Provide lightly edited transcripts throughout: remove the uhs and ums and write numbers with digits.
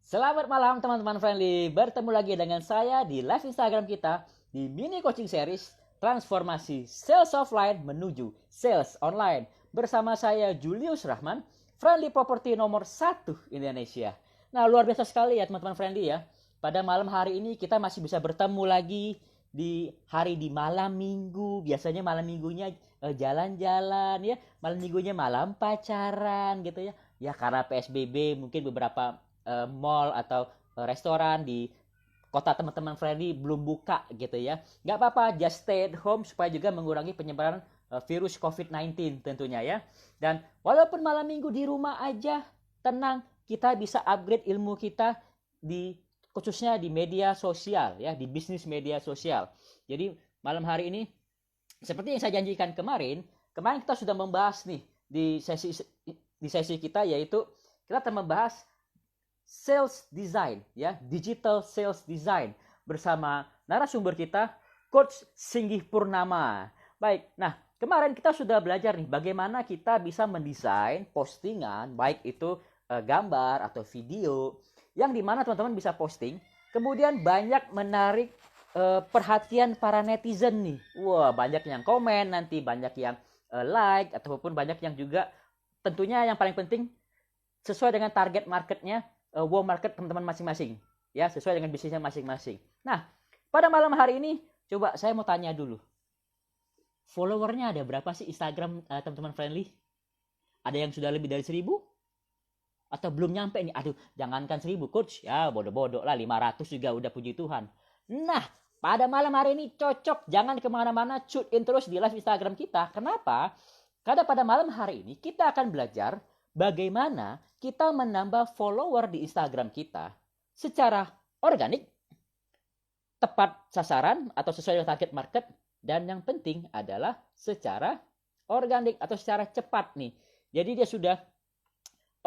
Selamat malam teman-teman friendly. Bertemu lagi dengan saya di live Instagram kita di mini coaching series transformasi sales offline menuju sales online. Bersama saya Julius Rahman, friendly property nomor 1 Indonesia. Nah, luar biasa sekali ya teman-teman friendly ya. Pada malam hari ini kita masih bisa bertemu lagi di malam minggu. Biasanya malam minggunya jalan-jalan ya, malam minggunya malam pacaran gitu ya. Ya karena PSBB mungkin beberapa mall atau restoran di kota teman-teman friendly belum buka gitu ya. Nggak apa-apa, just stay at home supaya juga mengurangi penyebaran virus COVID-19 tentunya ya. Dan walaupun malam minggu di rumah aja, tenang, kita bisa upgrade ilmu kita khususnya di media sosial ya, di bisnis media sosial. Jadi malam hari ini seperti yang saya janjikan kemarin kita sudah membahas nih di sesi kita, yaitu kita akan membahas sales design ya, digital sales design bersama narasumber kita Coach Singgih Purnama. Baik, nah kemarin kita sudah belajar nih bagaimana kita bisa mendesain postingan, baik itu gambar atau video yang dimana teman-teman bisa posting, kemudian banyak menarik perhatian para netizen nih. Wah, banyak yang komen, nanti banyak yang like, ataupun banyak yang juga tentunya yang paling penting sesuai dengan target marketnya, wow market teman-teman masing-masing ya, sesuai dengan bisnisnya masing-masing. Nah, pada malam hari ini coba saya mau tanya dulu, followernya ada berapa sih Instagram teman-teman friendly? Ada yang sudah lebih dari 1.000 atau belum nyampe nih? Aduh, jangankan 1.000 coach ya, bodoh-bodoh lah, 500 juga udah, puji Tuhan. Nah, pada malam hari ini cocok, jangan kemana-mana, tune in terus di live Instagram kita. Kenapa? Karena pada malam hari ini kita akan belajar bagaimana kita menambah follower di Instagram kita secara organik, tepat sasaran atau sesuai dengan target market, dan yang penting adalah secara organik atau secara cepat nih. Jadi dia sudah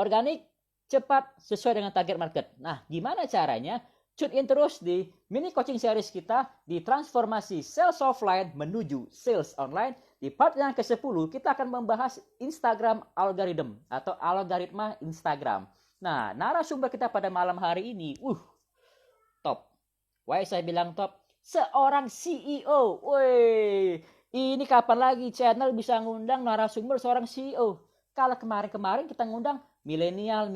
organik, cepat, sesuai dengan target market. Nah, gimana caranya? Tune in terus di mini coaching series kita di transformasi sales offline menuju sales online. Di part yang ke-10 kita akan membahas Instagram algorithm atau algoritma Instagram. Nah, narasumber kita pada malam hari ini, top. Why saya bilang top? Seorang CEO. Woi, ini kapan lagi channel bisa ngundang narasumber seorang CEO? Kalau kemarin-kemarin kita ngundang milenial.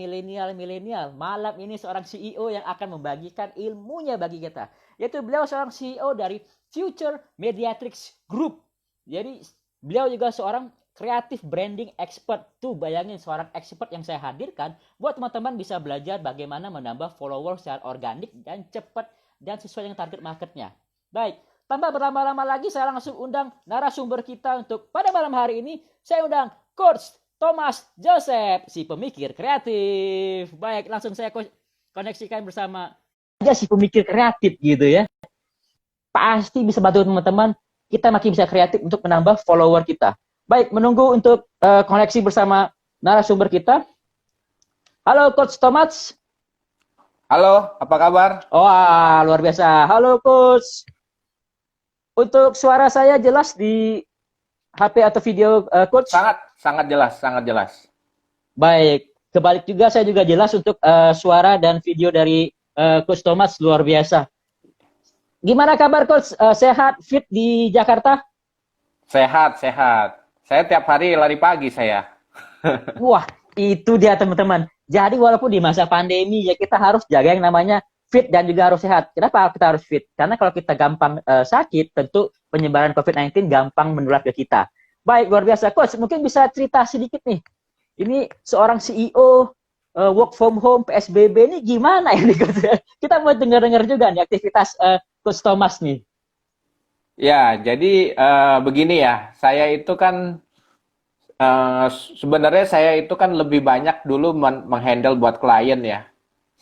Malam ini seorang CEO yang akan membagikan ilmunya bagi kita. Yaitu beliau seorang CEO dari Future Mediatrix Group. Jadi beliau juga seorang creative branding expert. Tuh bayangin, seorang expert yang saya hadirkan buat teman-teman bisa belajar bagaimana menambah follower secara organik dan cepat dan sesuai dengan target marketnya. Baik, tanpa berlama-lama lagi saya langsung undang narasumber kita untuk pada malam hari ini. Saya undang Coach Thomas Joseph, si pemikir kreatif. Baik, langsung saya koneksikan bersama aja si pemikir kreatif gitu ya. Pasti bisa bantu teman-teman, kita makin bisa kreatif untuk menambah follower kita. Baik, menunggu untuk koneksi bersama narasumber kita. Halo Coach Thomas. Halo, apa kabar? Oh, luar biasa. Halo Coach. Untuk suara saya jelas di HP atau video Coach? Sangat jelas, sangat jelas. Baik, kebalik juga saya juga jelas untuk suara dan video dari Coach Thomas, luar biasa. Gimana kabar Coach? Sehat, fit di Jakarta? Sehat. Saya tiap hari lari pagi saya. Wah, itu dia teman-teman. Jadi walaupun di masa pandemi ya kita harus jaga yang namanya fit dan juga harus sehat. Kenapa kita harus fit? Karena kalau kita gampang sakit, tentu penyebaran COVID-19 gampang menular ke kita. Baik, luar biasa. Coach, mungkin bisa cerita sedikit nih. Ini seorang CEO, work from home, PSBB ini gimana ya nih Coach? Kita mau dengar-dengar juga nih aktivitas Coach Thomas nih. Ya, jadi begini ya. Saya itu kan sebenarnya saya itu kan lebih banyak dulu menghandle buat klien ya.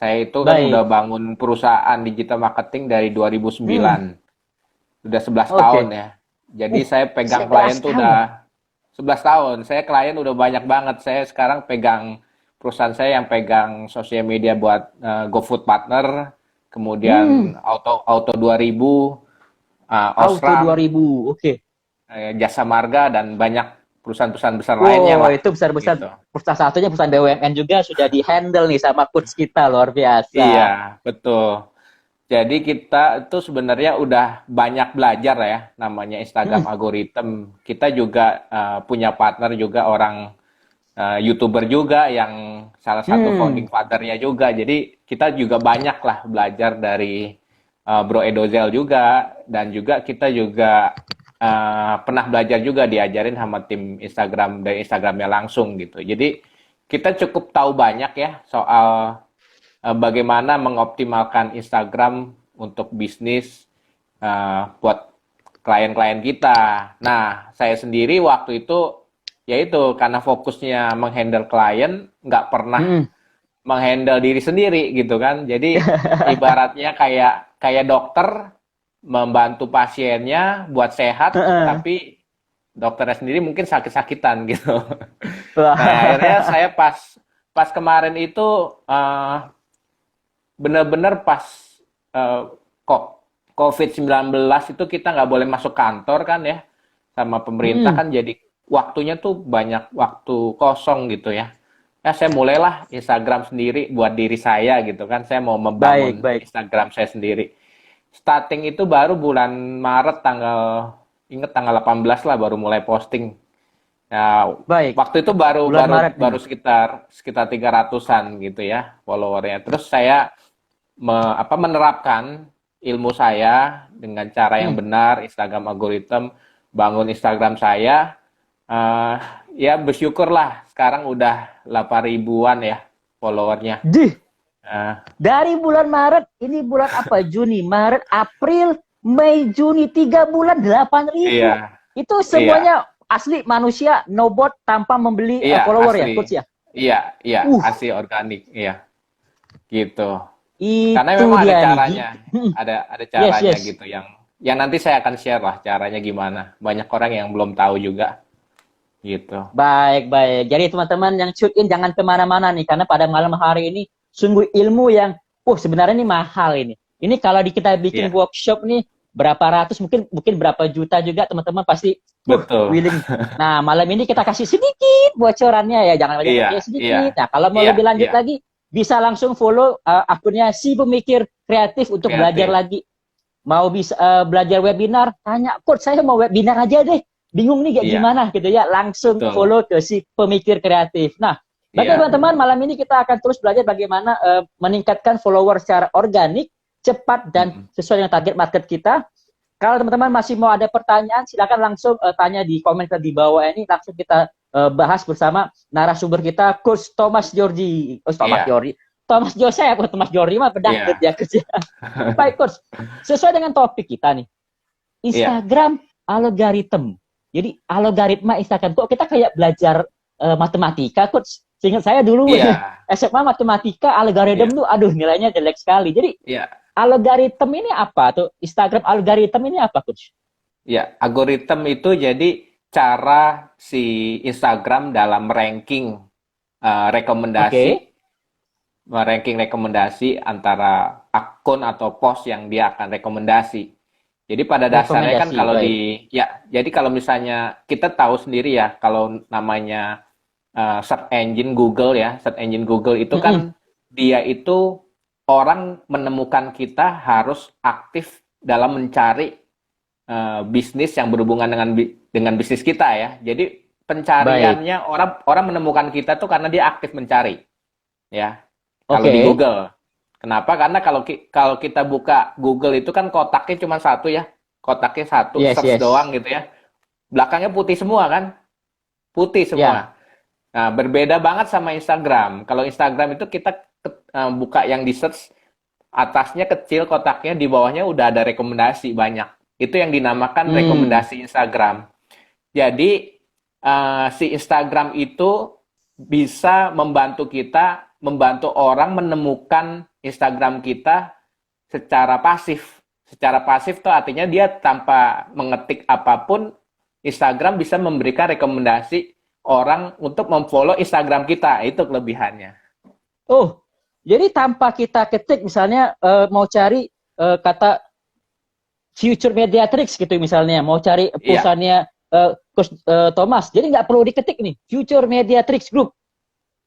Saya itu kan udah bangun perusahaan digital marketing dari 2009. Udah 11 tahun ya. Jadi saya pegang klien tuh udah 11 tahun. Saya klien udah banyak banget. Saya sekarang pegang perusahaan saya yang pegang sosial media buat GoFood Partner, kemudian Auto 2000, Auto Osram, 2000, oke. Jasa Marga, dan banyak perusahaan-perusahaan besar lainnya Wow, lah. itu besar-besar. Gitu. Salah satunya perusahaan BUMN juga sudah di-handle nih sama coach kita, luar biasa. Iya, betul. Jadi kita itu sebenarnya udah banyak belajar ya, namanya Hmm, Instagram algorithm. Kita juga punya partner juga orang YouTuber juga yang salah satu hmm, founding father-nya juga. Jadi kita juga banyak lah belajar dari Bro Edozel juga, dan juga kita juga pernah belajar juga diajarin sama tim Instagram dari Instagramnya langsung gitu. Jadi kita cukup tahu banyak ya soal bagaimana mengoptimalkan Instagram untuk bisnis buat klien-klien kita. Nah, saya sendiri waktu itu yaitu karena fokusnya menghandle klien, nggak pernah hmm. menghandle diri sendiri gitu kan. Jadi ibaratnya kayak kayak dokter membantu pasiennya buat sehat, Heeh. tapi dokternya sendiri mungkin sakit-sakitan gitu. Nah, akhirnya Wah. saya pas pas kemarin itu eh, benar-benar pas eh, kok COVID-19 itu kita nggak boleh masuk kantor kan ya, sama pemerintah Hmm, kan, jadi waktunya tuh banyak waktu kosong gitu ya. Ya saya mulailah Instagram sendiri buat diri saya gitu kan, saya mau baik, membangun baik, Instagram saya sendiri. Starting itu baru bulan Maret, inget tanggal 18 lah baru mulai posting. Nah, baik. waktu itu baru Bulan baru Maret baru nih. sekitar sekitar 300-an gitu ya followernya. Terus saya menerapkan ilmu saya dengan cara yang Hmm. benar, Instagram algorithm, bangun Instagram saya, eh, ya bersyukurlah sekarang udah 8 ribuan ya followernya. Dih, Eh, dari bulan Maret, ini bulan apa? Juni, Maret, April, Mei, Juni, 3 bulan 8.000. iya, Itu iya, semuanya asli manusia, no bot tanpa membeli iya follower ya, asli, coach ya? iya, iya Uh, asli organik, iya gitu. Karena itu memang ada dia nih. caranya, Hmm, ada yes, caranya yes. gitu yang nanti saya akan share lah caranya gimana. Banyak orang yang belum tahu juga gitu. Baik, baik. Jadi teman-teman yang tune in jangan kemana-mana nih, karena pada malam hari ini sungguh ilmu yang, sebenarnya ini mahal ini. Ini kalau kita bikin Iya, workshop nih, berapa ratus, mungkin mungkin berapa juta juga teman-teman pasti, betul. willing. Nah, malam ini kita kasih sedikit bocorannya ya, jangan banyak, Iya, ya iya, sedikit. Nah, kalau mau iya, lebih lanjut iya. lagi, bisa langsung follow akunnya si pemikir kreatif untuk belajar Kreatif. lagi. Mau bisa belajar webinar, tanya, coach saya mau webinar aja deh. Bingung nih kayak Iya, gimana gitu ya. Langsung betul. follow ke si pemikir kreatif. Nah, baik Iya. teman-teman, malam ini kita akan terus belajar bagaimana meningkatkan follower secara organik, cepat dan Mm-mm. sesuai dengan target market kita. Kalau teman-teman masih mau ada pertanyaan, silakan langsung tanya di komen di bawah ini. Langsung kita bahas bersama narasumber kita, Coach Thomas Georgi. Thomas Iya, Georgi. Thomas Jose, Thomas Georgi mah pedangdut iya, ya, Coach. Baik, Coach. Sesuai dengan topik kita nih, iya, Instagram algoritma. Jadi algoritma Instagram. Kok kita kayak belajar matematika, Coach? Seingat saya dulu iya, SMA matematika algoritma iya, tuh, aduh nilainya jelek sekali. Jadi iya, algoritma ini apa tuh? Instagram algoritma ini apa, Coach? iya. Algoritma itu jadi cara si Instagram dalam ranking rekomendasi, Oke, meranking rekomendasi antara akun atau post yang dia akan rekomendasi. Jadi pada dasarnya kan rekomendasi. Baik. jadi kalau misalnya kita tahu sendiri ya, kalau namanya search engine Google ya, search engine Google itu Mm-mm. kan dia itu orang menemukan kita harus aktif dalam mencari bisnis yang berhubungan dengan bisnis kita ya. Jadi Baik. pencariannya orang orang menemukan kita tuh karena dia aktif mencari ya. Kalau di Oke. Google. Kenapa? Karena kalau kita buka Google itu kan kotaknya cuma satu ya. Kotaknya satu, Yes, search yes. doang gitu ya. Belakangnya putih semua kan? Putih Ya. semua. Nah, berbeda banget sama Instagram. Kalau Instagram itu kita buka yang di search, atasnya kecil kotaknya, di bawahnya udah ada rekomendasi banyak. Itu yang dinamakan Hmm. rekomendasi Instagram. Jadi si Instagram itu bisa membantu orang menemukan Instagram kita secara pasif. Secara pasif tuh artinya dia tanpa mengetik apapun, Instagram bisa memberikan rekomendasi orang untuk memfollow Instagram kita. Itu kelebihannya. Oh, jadi tanpa kita ketik misalnya mau cari kata Future Mediatrix gitu misalnya, mau cari Iya, perusahaannya Coach Thomas. Jadi nggak perlu diketik nih, Future Mediatrix Group.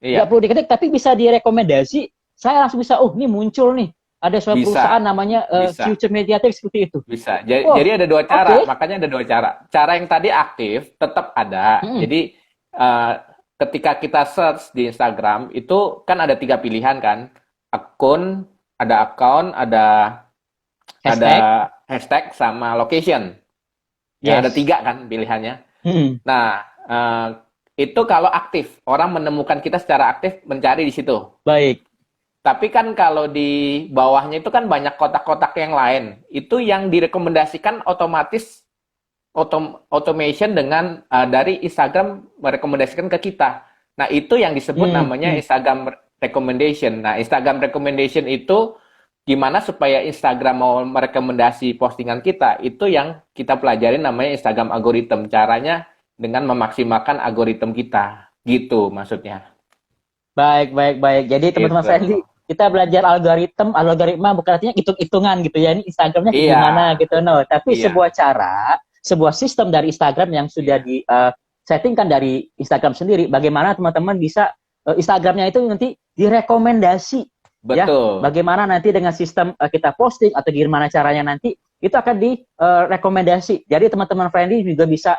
Iya. Nggak perlu diketik, tapi bisa direkomendasi. Saya langsung bisa, ini muncul nih. Ada suatu Bisa. perusahaan namanya Bisa. Future Mediatrix seperti itu. Bisa. Oh, Jadi ada dua cara, oke. makanya ada dua cara. Cara yang tadi aktif tetap ada. Mm-mm. Jadi ketika kita search di Instagram itu kan ada 3 pilihan kan, akun, ada Hashtag. hashtag sama location. Ya ada Yes. 3 kan pilihannya. Mm-mm. Nah itu kalau aktif, orang menemukan kita secara aktif mencari di situ. Baik. Tapi kan kalau di bawahnya itu kan banyak kotak-kotak yang lain. Itu yang direkomendasikan otomatis automation dengan dari Instagram merekomendasikan ke kita. Nah, itu yang disebut namanya Instagram recommendation. Nah, Instagram recommendation itu gimana supaya Instagram mau merekomendasi postingan kita, itu yang kita pelajarin namanya Instagram algorithm. Caranya dengan memaksimalkan algorithm kita. Gitu maksudnya. Baik. Jadi teman-teman Gitu. friendly, kita belajar algoritma bukan artinya hitung-hitungan gitu ya. Ini Instagramnya Iya. gimana gitu, no. Tapi Iya. sebuah cara, sebuah sistem dari Instagram yang sudah di settingkan dari Instagram sendiri. Bagaimana teman-teman bisa Instagramnya itu nanti direkomendasi. Betul. Ya, bagaimana nanti dengan sistem kita posting atau gimana caranya nanti itu akan direkomendasi. Jadi teman-teman friendly juga bisa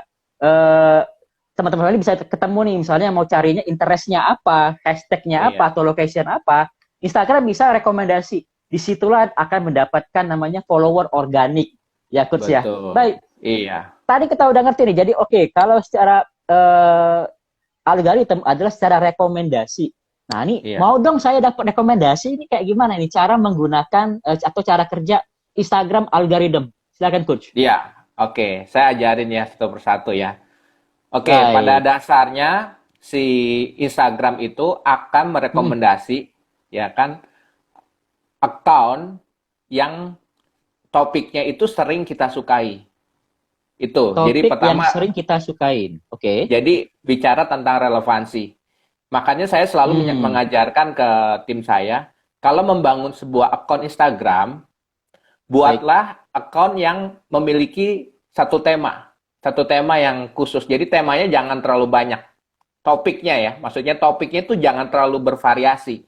teman-teman friendly bisa ketemu nih, misalnya mau carinya interestnya apa, hashtagnya apa, atau location apa, Instagram bisa rekomendasi. Disitulah akan mendapatkan namanya follower organik, ya coach ya. Baik. Iya. Tadi kita udah ngerti nih. Jadi oke, kalau secara algoritma adalah secara rekomendasi. Nah ini mau dong saya dapat rekomendasi, ini kayak gimana nih cara menggunakan atau cara kerja Instagram algorithm? Silakan coach. Iya, oke. Saya ajarin ya satu persatu ya. Oke, pada dasarnya si Instagram itu akan merekomendasi ya kan account yang topiknya itu sering kita sukai. Itu. Topik jadi pertama yang sering kita sukain. Oke. Jadi bicara tentang relevansi. Makanya saya selalu mengajarkan ke tim saya, kalau membangun sebuah akun Instagram, buatlah akun yang memiliki satu tema yang khusus. Jadi temanya jangan terlalu banyak. Topiknya ya, maksudnya topiknya itu jangan terlalu bervariasi.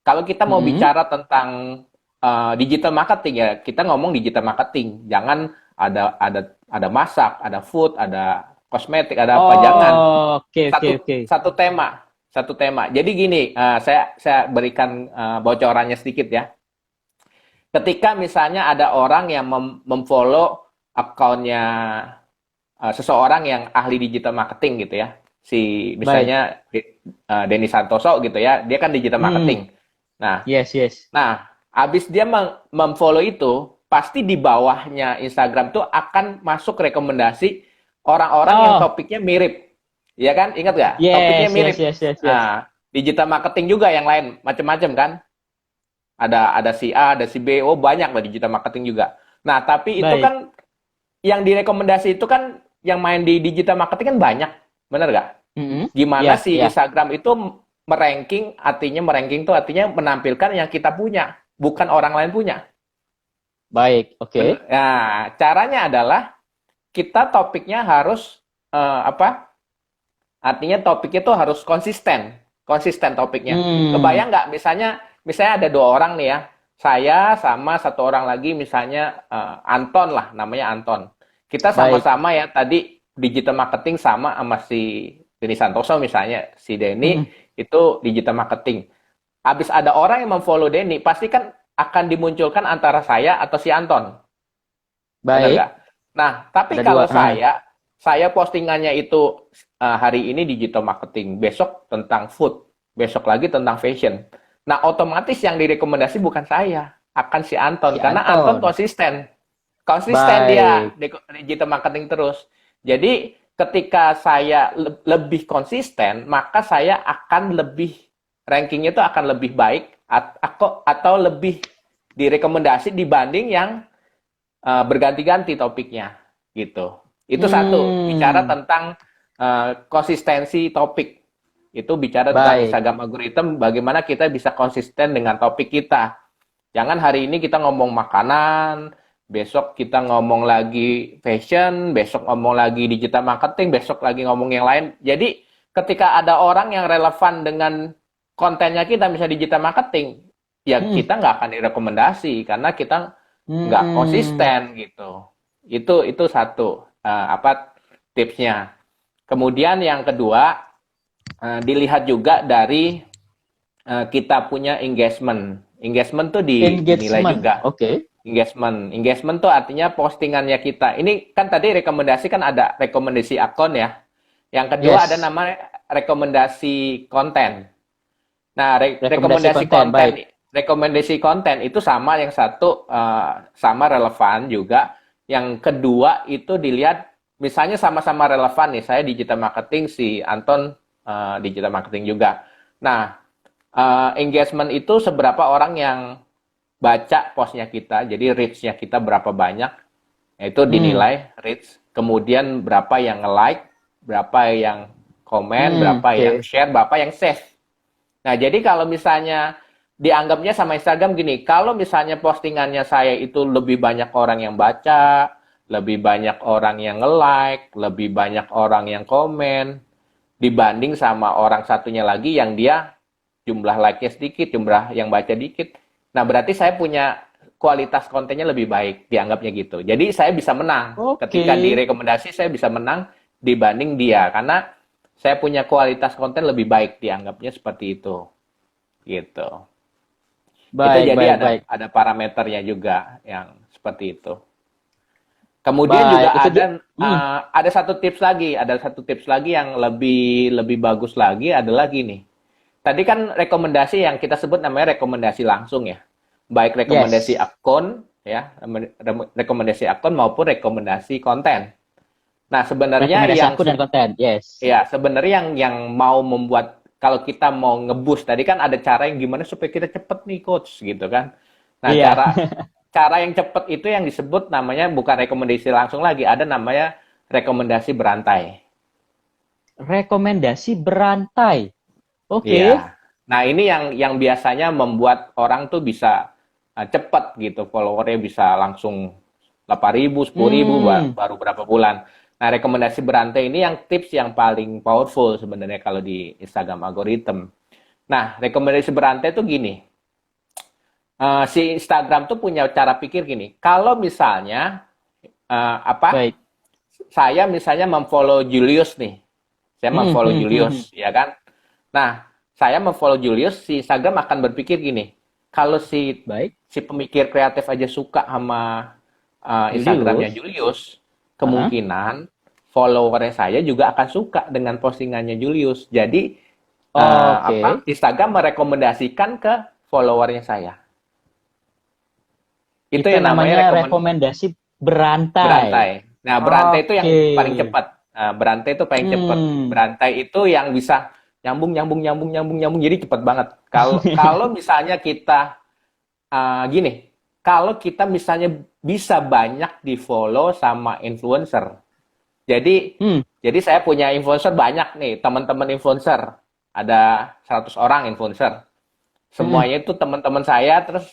Kalau kita mau bicara tentang digital marketing ya, kita ngomong digital marketing. Jangan ada masak, ada food, ada kosmetik, ada apa. Jangan. Satu tema. Jadi gini, saya berikan bocorannya sedikit ya. Ketika misalnya ada orang yang memfollow akunnya seseorang yang ahli digital marketing gitu ya, misalnya Denny Santoso gitu ya, dia kan digital marketing. Nah, nah, habis dia memfollow itu, pasti di bawahnya Instagram tuh akan masuk rekomendasi orang-orang yang topiknya mirip. Iya kan? Ingat nggak? Topiknya mirip. Nah, digital marketing juga yang lain, macam-macam kan? Ada si A, ada si B, banyak lah digital marketing juga. Nah, tapi itu kan yang direkomendasi itu kan yang main di digital marketing kan banyak, benar nggak? Gimana si Instagram itu meranking tuh artinya menampilkan yang kita punya, bukan orang lain punya. Baik, oke. Nah, caranya adalah kita topiknya harus Artinya topiknya tuh harus konsisten topiknya. Kebayang nggak? Misalnya ada 2 orang nih ya, saya sama 1 orang lagi, misalnya Anton lah, namanya Anton. Kita sama-sama ya tadi digital marketing sama si Denny Santoso misalnya, si Denny itu digital marketing. Habis ada orang yang memfollow Denny, pasti kan akan dimunculkan antara saya atau si Anton. Baik. Nah, tapi kalau saya postingannya itu hari ini digital marketing, besok tentang food, besok lagi tentang fashion. Nah, otomatis yang direkomendasi bukan saya, akan si Anton. Karena Anton konsisten dia digital marketing terus. Jadi ketika saya lebih konsisten, maka saya akan rankingnya itu akan lebih baik atau lebih direkomendasi dibanding yang berganti-ganti topiknya gitu. Itu satu, bicara tentang konsistensi topik. Itu bicara tentang Instagram algorithm, bagaimana kita bisa konsisten dengan topik kita. Jangan hari ini kita ngomong makanan, besok kita ngomong lagi fashion, besok ngomong lagi digital marketing, besok lagi ngomong yang lain. Jadi ketika ada orang yang relevan dengan kontennya kita, misalnya digital marketing, ya kita nggak akan direkomendasi karena kita nggak konsisten gitu. Itu satu tipsnya. Kemudian yang kedua, dilihat juga dari kita punya engagement. Engagement tuh dinilai juga. Oke. Engagement tuh artinya postingannya kita. Ini kan tadi rekomendasi kan ada rekomendasi akun ya. Yang kedua ada nama rekomendasi konten. Nah, rekomendasi konten itu sama, yang satu sama relevan juga. Yang kedua itu dilihat misalnya sama-sama relevan nih. Saya digital marketing, si Anton digital marketing juga. Nah, engagement itu seberapa orang yang baca postnya kita, jadi reach-nya kita berapa banyak, itu dinilai reach. Kemudian berapa yang nge-like, berapa yang komen, berapa yang share, berapa yang save. Nah, jadi kalau misalnya dianggapnya sama Instagram gini, kalau misalnya postingannya saya itu lebih banyak orang yang baca, lebih banyak orang yang nge-like, lebih banyak orang yang komen, dibanding sama orang satunya lagi yang dia jumlah like-nya sedikit, jumlah yang baca dikit. Nah, berarti saya punya kualitas kontennya lebih baik, dianggapnya gitu. Jadi saya bisa menang. Ketika direkomendasi, saya bisa menang dibanding dia. Karena saya punya kualitas konten lebih baik, dianggapnya seperti itu. Gitu. Itu jadi ada parameternya juga yang seperti itu. Kemudian juga ada satu tips lagi yang lebih bagus lagi adalah gini. Tadi kan rekomendasi yang kita sebut namanya rekomendasi langsung ya. Baik rekomendasi akun ya, rekomendasi akun maupun rekomendasi konten. Nah, sebenarnya yang akun dan konten, ya, sebenarnya yang mau membuat, kalau kita mau nge-boost tadi kan ada cara yang gimana supaya kita cepet nih coach gitu kan. Nah, cara yang cepet itu yang disebut namanya bukan rekomendasi langsung lagi, ada namanya rekomendasi berantai. Rekomendasi berantai. Oke. Iya. Nah, ini yang biasanya membuat orang tuh bisa cepat gitu, followernya bisa langsung 8.000, 10.000 baru berapa bulan. Nah, rekomendasi berantai ini yang tips yang paling powerful sebenarnya kalau di Instagram algorithm. Nah, rekomendasi berantai itu gini. Si Instagram tuh punya cara pikir gini. Kalau misalnya saya misalnya memfollow Julius nih. Saya memfollow Julius, ya kan? Nah, saya memfollow Julius, si Instagram akan berpikir gini, kalau si pemikir kreatif aja suka sama Instagramnya Julius, kemungkinan followernya saya juga akan suka dengan postingannya Julius. Jadi, Instagram merekomendasikan ke followernya saya. Itu yang namanya rekomendasi berantai. Nah, berantai itu yang paling cepat. Berantai itu paling cepat. Berantai itu yang bisa nyambung, jadi cepat banget. Kalau misalnya kita kalau kita misalnya bisa banyak di follow sama influencer. Jadi saya punya influencer banyak nih, teman-teman influencer. Ada 100 orang influencer. Semuanya itu teman-teman saya, terus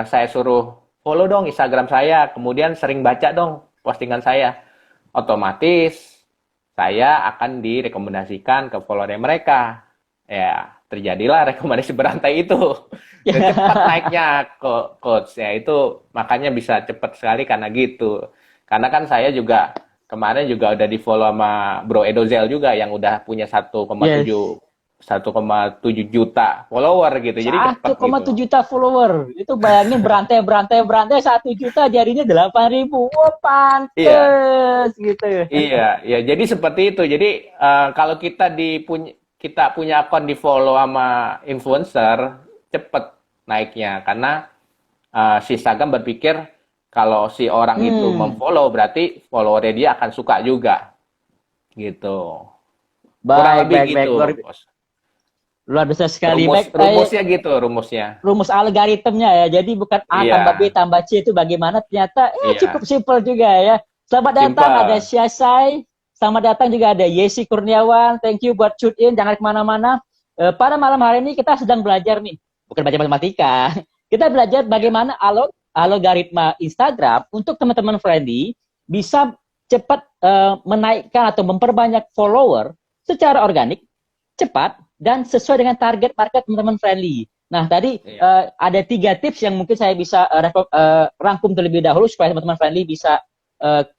saya suruh follow dong Instagram saya, kemudian sering baca dong postingan saya. Otomatis saya akan direkomendasikan ke follower mereka. Ya, terjadilah rekomendasi berantai itu. Dan cepat naiknya coach. Ya, itu makanya bisa cepat sekali karena gitu. Karena kan saya juga kemarin juga udah di-follow sama Bro Edozel juga yang udah punya 1,7 juta follower gitu. Jadi 1,7 juta follower. Itu bayangin berantai 1 juta jadinya 8.000. Wah, pantes gitu. Iya. Jadi seperti itu. Jadi kalau kita punya akun di follow sama influencer, cepet naiknya karena si Instagram berpikir kalau si orang itu memfollow berarti followernya dia akan suka juga. Gitu. Kurang lebih gitu. Luar biasa sekali. Rumusnya gitu, rumusnya. Rumus algoritmnya ya. Jadi bukan A tambah B tambah C itu bagaimana, ternyata cukup simpel juga ya. Selamat datang ada Syasai. Selamat datang juga ada Yesi Kurniawan. Thank you buat tune in, jangan kemana-mana. Pada malam hari ini kita sedang belajar nih. Bukan belajar matematika. Kita belajar bagaimana algoritma Instagram untuk teman-teman friendly bisa cepat menaikkan atau memperbanyak follower secara organik, cepat, dan sesuai dengan target market teman-teman friendly. Nah, tadi ada 3 tips yang mungkin saya bisa rangkum terlebih dahulu supaya teman-teman friendly bisa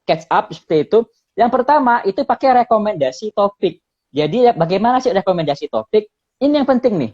catch up seperti itu. Yang pertama, itu pakai rekomendasi topik. Jadi, bagaimana sih rekomendasi topik? Ini yang penting nih.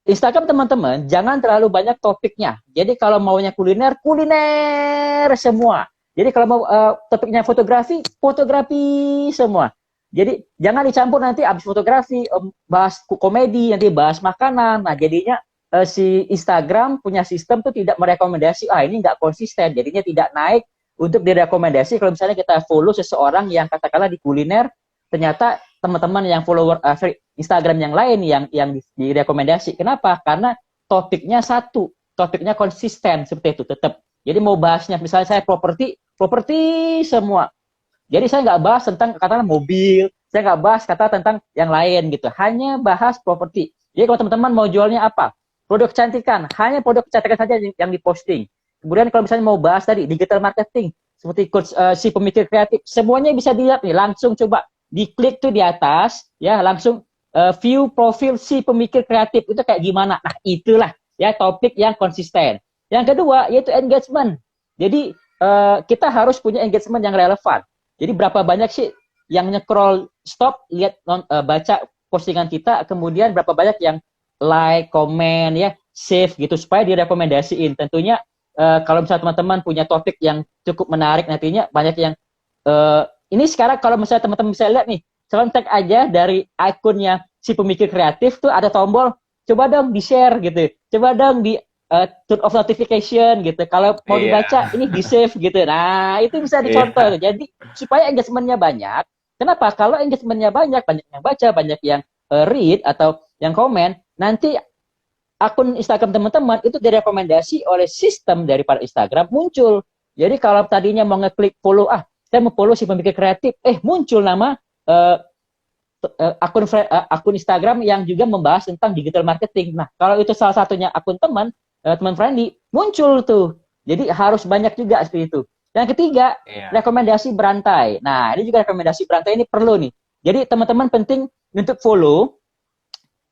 Instagram teman-teman, jangan terlalu banyak topiknya. Jadi, kalau maunya kuliner, kuliner semua. Jadi, kalau mau topiknya fotografi, fotografi semua. Jadi jangan dicampur nanti abis fotografi bahas komedi, nanti bahas makanan. Nah jadinya si Instagram punya sistem tuh tidak merekomendasi, ini nggak konsisten, jadinya tidak naik untuk direkomendasi. Kalau misalnya kita follow seseorang yang katakanlah di kuliner, ternyata teman-teman yang follower Instagram yang lain yang direkomendasi. Kenapa? Karena topiknya satu, topiknya konsisten seperti itu tetap. Jadi mau bahasnya misalnya saya properti semua. Jadi saya nggak bahas tentang katakanlah mobil, saya nggak bahas tentang yang lain gitu. Hanya bahas properti. Jadi kalau teman-teman mau jualnya apa? Produk kecantikan, hanya produk kecantikan saja yang diposting. Kemudian kalau misalnya mau bahas tadi digital marketing, seperti coach, si pemikir kreatif, semuanya bisa dilihat nih. Langsung coba diklik tuh di atas, ya langsung view profil si pemikir kreatif itu kayak gimana. Nah itulah ya topik yang konsisten. Yang kedua yaitu engagement. Jadi kita harus punya engagement yang relevan. Jadi berapa banyak sih yang nge-scroll stop, lihat baca postingan kita, kemudian berapa banyak yang like, komen, ya, save gitu supaya direkomendasiin. Tentunya kalau misalnya teman-teman punya topik yang cukup menarik nantinya banyak yang ini sekarang kalau misalnya teman-teman bisa lihat nih, contek aja dari akunnya si pemikir kreatif tuh ada tombol coba dong di-share gitu. Coba dong di turn off notification gitu. Kalau mau dibaca ini di save gitu. Nah itu bisa dicontoh. Jadi supaya engagementnya banyak. Kenapa? Kalau engagementnya banyak yang baca, banyak yang read atau yang komen, nanti akun Instagram teman-teman itu direkomendasi oleh sistem daripada Instagram muncul. Jadi kalau tadinya mau ngeklik follow, saya mau follow si pemikir kreatif, muncul nama akun Instagram yang juga membahas tentang digital marketing. Nah kalau itu salah satunya akun teman friendly, muncul tuh. Jadi harus banyak juga seperti itu. Yang ketiga, rekomendasi berantai. Nah, ini juga rekomendasi berantai ini perlu nih. Jadi teman-teman penting untuk follow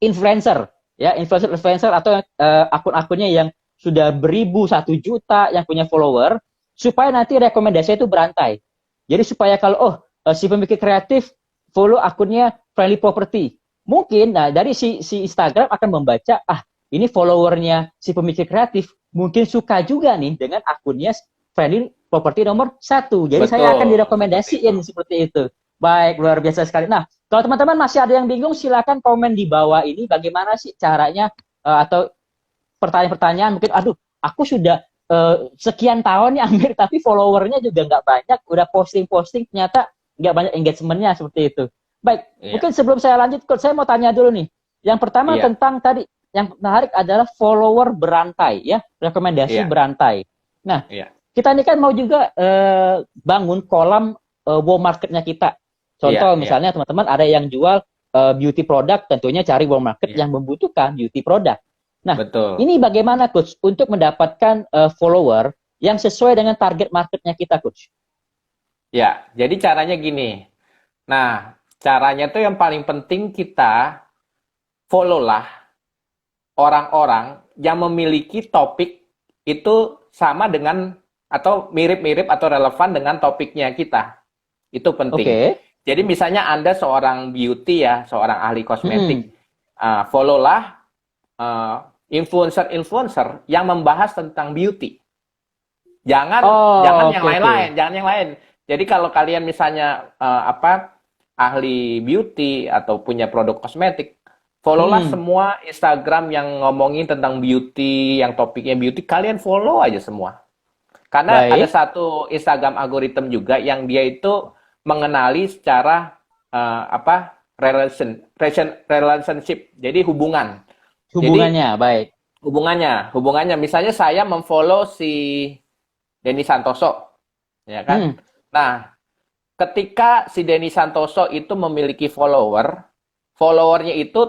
influencer, ya influencer atau akun-akunnya yang sudah beribu 1 juta yang punya follower, supaya nanti rekomendasi itu berantai. Jadi supaya kalau si pemikir kreatif follow akunnya Friendly Property, mungkin dari si Instagram akan membaca ini followernya si pemikir kreatif mungkin suka juga nih dengan akunnya Friendly Property nomor 1. Jadi saya akan direkomendasiin seperti itu. Baik, luar biasa sekali. Nah, kalau teman-teman masih ada yang bingung, silakan komen di bawah ini bagaimana sih caranya atau pertanyaan-pertanyaan. Mungkin, aku sudah sekian tahun ya Amir, tapi followernya juga nggak banyak. Udah posting-posting, ternyata nggak banyak engagementnya seperti itu. Baik, mungkin sebelum saya lanjut, saya mau tanya dulu nih. Yang pertama tentang tadi, yang menarik adalah follower berantai, ya, rekomendasi berantai. Nah, kita ini kan mau juga bangun kolam wow marketnya kita. Contoh misalnya teman-teman ada yang jual beauty product, tentunya cari wow market yang membutuhkan beauty product. Nah, ini bagaimana Coach untuk mendapatkan follower yang sesuai dengan target marketnya kita, Coach? Ya, jadi caranya gini. Nah, caranya tuh yang paling penting kita follow lah orang-orang yang memiliki topik itu sama dengan atau mirip-mirip atau relevan dengan topiknya kita. Itu penting. Jadi misalnya Anda seorang beauty ya, seorang ahli kosmetik, follow-lah influencer-influencer yang membahas tentang beauty. Jangan yang lain-lain, jangan yang lain. Jadi kalau kalian misalnya ahli beauty atau punya produk kosmetik, follow-lah semua Instagram yang ngomongin tentang beauty, yang topiknya beauty, kalian follow aja semua. Karena ada satu Instagram algoritma juga yang dia itu mengenali secara relationship. Jadi hubungan. Hubungannya, baik. Hubungannya. Misalnya saya memfollow si Denny Santoso, ya kan? Nah, ketika si Denny Santoso itu memiliki followernya itu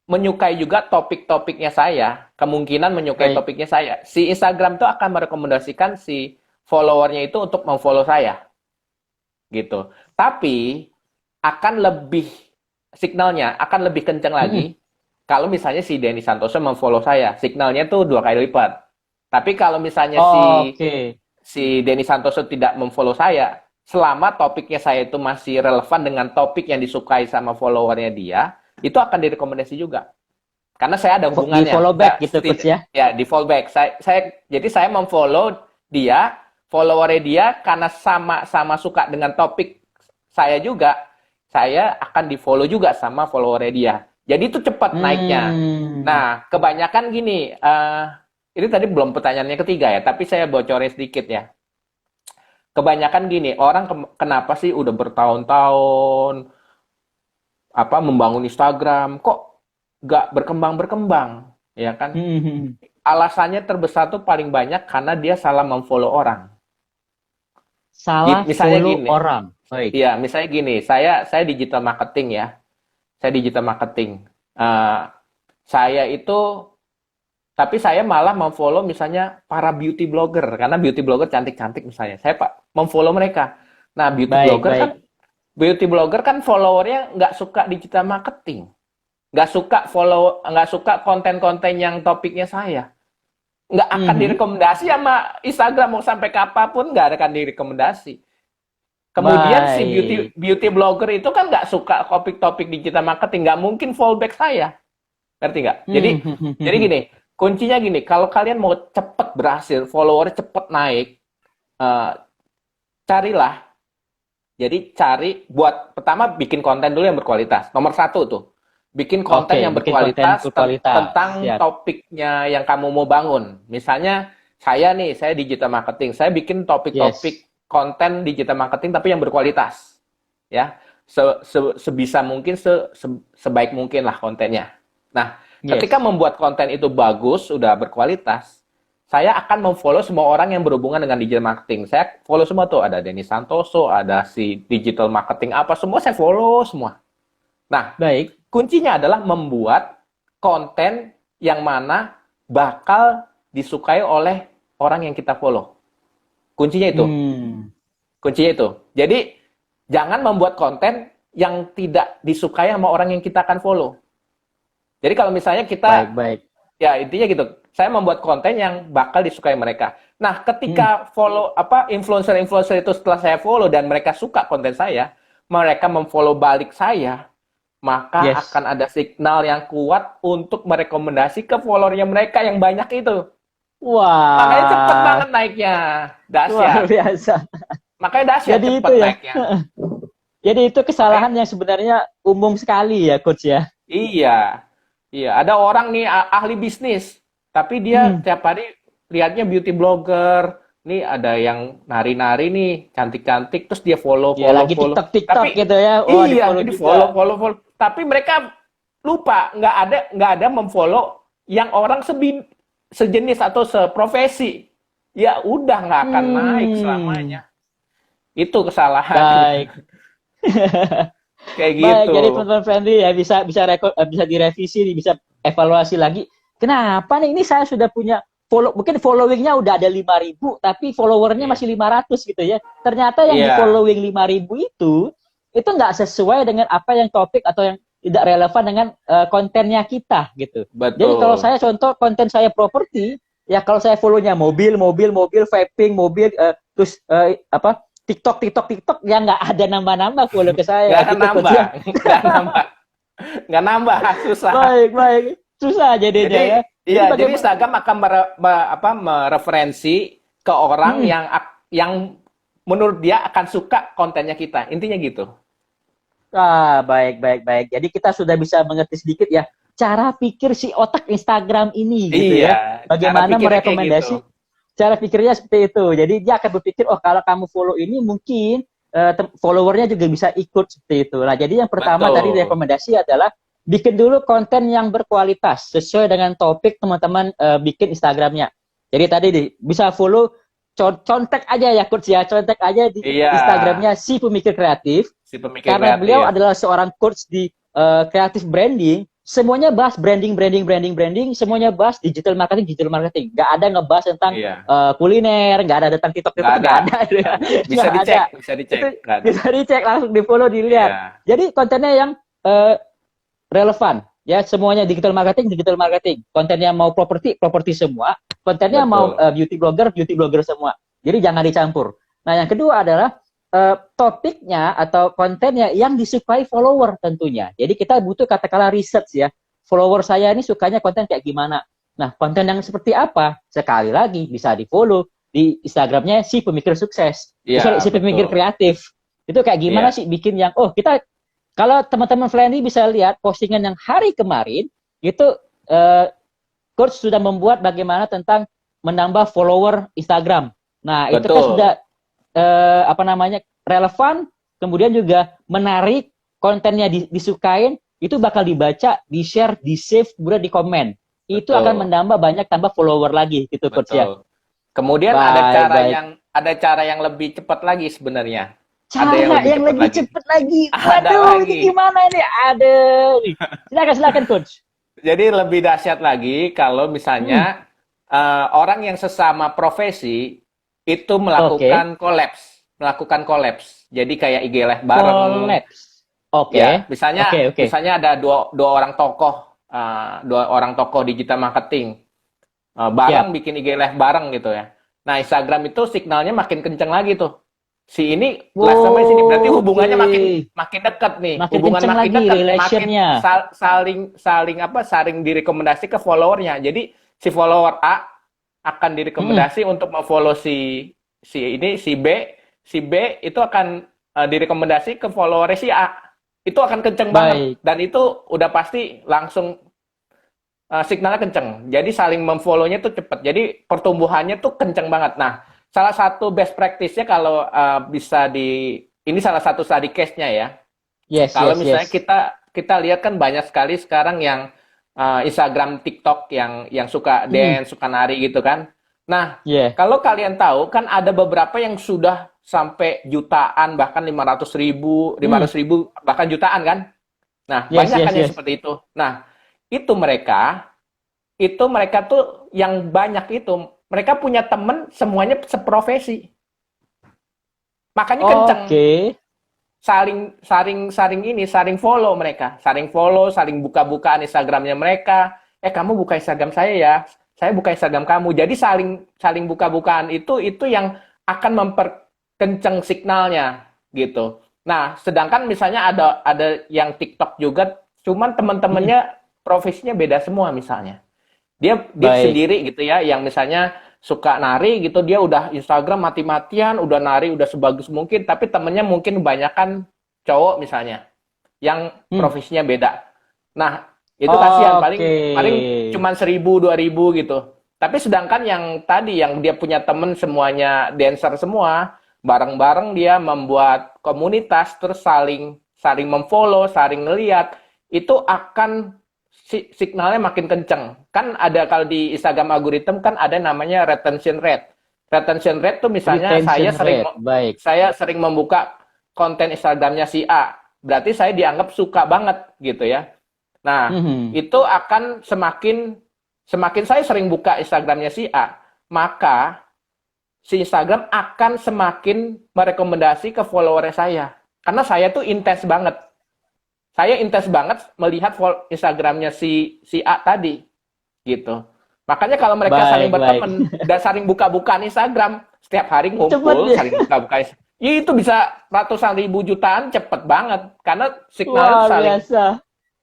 menyukai juga topik-topiknya saya, kemungkinan menyukai Baik. topiknya saya. Si Instagram tuh akan merekomendasikan si followernya itu untuk memfollow saya, gitu. Tapi akan lebih signalnya akan lebih kencang Mm-mm. lagi kalau misalnya si Denny Santoso memfollow saya, signalnya tuh 2 kali lipat. Tapi kalau misalnya Oke. si Denny Santoso tidak memfollow saya, selama topiknya saya itu masih relevan dengan topik yang disukai sama followernya dia, itu akan direkomendasi juga. Karena saya ada Di hubungannya. follow back gitu coach ya. Ya, di fallback. Jadi saya memfollow dia, followernya dia, karena sama-sama suka dengan topik saya juga, saya akan di follow juga sama followernya dia. Jadi itu cepat naiknya. Hmm. Nah, kebanyakan gini, ini tadi belum pertanyaannya ketiga ya, tapi saya bocorin sedikit ya. Kebanyakan gini, orang kenapa sih udah bertahun-tahun membangun Instagram, kok nggak berkembang-berkembang, ya kan? Hmm. Alasannya terbesar tuh paling banyak karena dia salah memfollow orang. Salah Misalnya follow gini, orang. Baik. ya misalnya gini, saya digital marketing ya, saya digital marketing. Eh, saya itu, tapi saya malah memfollow misalnya para beauty blogger, karena beauty blogger cantik-cantik misalnya. Saya memfollow mereka. Nah, Baik, baik. beauty blogger kan followernya nggak suka digital marketing, nggak suka konten-konten yang topiknya saya. Nggak akan Mhm. direkomendasi sama Instagram, mau sampai kapanpun nggak akan direkomendasi. Kemudian si beauty Baik. beauty blogger itu kan nggak suka topik-topik digital marketing, nggak mungkin fallback saya, ngerti nggak? Jadi Mhm. gini, kuncinya gini, kalau kalian mau cepet berhasil, follower cepet naik, eh, carilah. Jadi cari buat pertama bikin konten dulu yang berkualitas. Nomor satu tuh, bikin konten Oke, yang bikin konten berkualitas berkualitas. tentang Siap. topiknya yang kamu mau bangun. Misalnya saya digital marketing, saya bikin Yes. topik-topik konten digital marketing tapi yang berkualitas, ya. Sebisa mungkin, sebaik mungkin lah kontennya. Nah, ketika Yes. membuat konten itu bagus, sudah berkualitas, saya akan memfollow semua orang yang berhubungan dengan digital marketing. Saya follow semua tuh, ada Denny Santoso, ada si digital marketing apa, semua saya follow semua. Nah, Baik. kuncinya adalah membuat konten yang mana bakal disukai oleh orang yang kita follow. Kuncinya itu. Hmm. Kuncinya itu. Jadi, jangan membuat konten yang tidak disukai sama orang yang kita akan follow. Jadi kalau misalnya Baik, kita, baik. ya intinya gitu, saya membuat konten yang bakal disukai mereka. Nah, Hmm. ketika follow influencer-influencer itu setelah saya follow dan mereka suka konten saya, mereka memfollow balik saya, maka Yes. akan ada signal yang kuat untuk merekomendasi ke followernya mereka yang banyak itu. Makanya cepet Wah, banget naiknya. luar Dahsyat. biasa. Makanya dahsyat Jadi itu cepet ya. naiknya. Jadi itu kesalahan Makanya yang sebenarnya umum sekali ya, coach ya. iya. Iya, ada orang nih ahli bisnis, tapi dia Hmm. tiap hari lihatnya beauty blogger. Nih ada yang nari-nari nih, cantik-cantik, terus dia follow, Ya follow, lagi follow. TikTok Tapi gitu ya. Oh, di iya, follow ini follow, juga. follow, follow. Tapi mereka lupa, nggak ada memfollow yang orang sejenis atau seprofesi. Ya udah nggak akan naik Hmm. selamanya. Itu kesalahannya. Baik. Kayak Baik, gitu. jadi teman-teman friendly ya bisa direvisi, bisa evaluasi lagi. Kenapa nih ini saya sudah punya mungkin followingnya udah ada 5.000 tapi followernya Iya. masih 500 gitu ya. Ternyata yang di Iya, following 5.000 itu nggak sesuai dengan apa yang topik atau yang tidak relevan dengan kontennya kita gitu. Jadi kalau betul. saya contoh konten saya properti, ya kalau saya follownya mobil, vaping, mobil, terus TikTok yang nggak ada nambah-nambah follow ke saya Nggak akan gitu coach nambah, ya. nggak nambah, nggak nambah, susah. Baik, baik. Susah jadinya ya. Jadi, Jadi iya, jadi bagaimana? Instagram akan mereferensi ke orang Hmm. yang menurut dia akan suka kontennya kita. Intinya gitu. Baik, baik, baik. Jadi kita sudah bisa mengerti sedikit ya cara pikir si otak Instagram ini gitu Iya, ya. cara Bagaimana pikirnya kayak gitu. merekomendasi cara pikirnya seperti itu. Jadi dia akan berpikir, oh kalau kamu follow ini mungkin followernya juga bisa ikut seperti itu. Nah, jadi yang pertama tadi Betul, rekomendasi adalah bikin dulu konten yang berkualitas sesuai dengan topik teman-teman bikin Instagramnya. Jadi tadi bisa follow contek aja ya coach ya, contek aja di iya, Instagramnya si pemikir kreatif si pemikir karena beliau kreatif. adalah seorang coach di creative branding, semuanya bahas branding, semuanya bahas digital marketing. Nggak ada ngebahas tentang Iya. kuliner, nggak ada tentang TikTok, Nggak nggak ada. ada. Nggak ada. Bisa Nggak dicek, ada. bisa dicek. Itu Nggak ada. bisa dicek, langsung di follow, dilihat. Iya. Jadi kontennya yang relevan, ya semuanya digital marketing. Kontennya mau properti semua. Kontennya mau Betul. beauty blogger semua. Jadi jangan dicampur. Nah, yang kedua adalah topiknya atau kontennya yang disukai follower tentunya. Jadi kita butuh katakanlah research ya. Follower saya ini sukanya konten kayak gimana. Nah, konten yang seperti apa? Sekali lagi bisa di-follow di Instagramnya si pemikir sukses. Iya, Si pemikir betul. kreatif. Itu kayak gimana Iya. sih bikin yang kita kalau teman-teman Flenny bisa lihat postingan yang hari kemarin itu Coach sudah membuat bagaimana tentang menambah follower Instagram. Nah, itu kan Betul. sudah relevan, kemudian juga menarik, kontennya disukain, itu bakal dibaca, di-share, di-save, kemudian di-komen. Itu Betul. akan menambah banyak tambah follower lagi gitu Coach ya. Betul. Kemudian Baik. ada cara yang lebih cepat lagi sebenarnya. Cara yang lebih cepat lagi. Ada Waduh, lagi. ini gimana ini? Silakan Coach. Jadi lebih dahsyat lagi kalau misalnya orang yang sesama profesi itu melakukan kolaps. Jadi kayak IG Live bareng. Kolaps. Oke. Ya, misalnya Oke. misalnya ada dua orang tokoh digital marketing bareng bikin IG Live bareng gitu ya. Nah, Instagram itu signalnya makin kenceng lagi tuh. Si ini live sama sini berarti hubungannya makin dekat nih. Hubungan makin dekat, saling direkomendasi ke followernya. Jadi si follower A akan direkomendasi untuk memfollow si B itu akan direkomendasi ke follower si A. Itu akan kenceng banget dan itu udah pasti langsung signalnya kenceng. Jadi saling memfollow-nya tuh cepat. Jadi pertumbuhannya tuh kenceng banget. Nah, salah satu best practice-nya kalau ini salah satu study case-nya ya. Kalau misalnya kita lihat kan banyak sekali sekarang yang Instagram, TikTok yang suka dance, suka nari gitu kan. Nah, kalau kalian tahu kan ada beberapa yang sudah sampai jutaan, bahkan 500.000, bahkan jutaan kan. Nah, banyak kan yang seperti itu. Nah, itu mereka tuh yang banyak itu mereka punya temen semuanya seprofesi. Makanya kenceng. Saling follow mereka. Saling buka-bukaan Instagramnya mereka. Kamu buka Instagram saya ya. Saya buka Instagram kamu. Jadi saling buka-bukaan itu yang akan memperkenceng signalnya gitu. Nah, sedangkan misalnya ada yang TikTok juga, cuman teman-temannya profesinya beda semua misalnya. Dia sendiri gitu ya, yang misalnya suka nari gitu, dia udah Instagram mati-matian, udah nari, udah sebagus mungkin, tapi temennya mungkin kebanyakan cowok misalnya, yang profesinya beda. Nah, itu kasihan, paling cuma 1.000-2.000 gitu. Tapi sedangkan yang tadi, yang dia punya temen semuanya dancer semua, bareng-bareng dia membuat komunitas, terus saling memfollow, saling ngeliat, itu akan signalnya makin kenceng. Kan ada kalau di Instagram algoritma kan ada namanya retention rate. Retention rate tuh misalnya saya sering membuka konten Instagramnya si A. Berarti saya dianggap suka banget gitu ya. Nah, itu akan semakin saya sering buka Instagramnya si A, maka si Instagram akan semakin merekomendasi ke follower saya. Karena saya tuh intens banget. Saya intens banget melihat Instagramnya si A tadi, gitu. Makanya kalau mereka saling berteman dan saling buka-bukaan Instagram, setiap hari ngumpul, saling buka-buka, itu bisa ratusan ribu jutaan, cepet banget. Karena signal saling,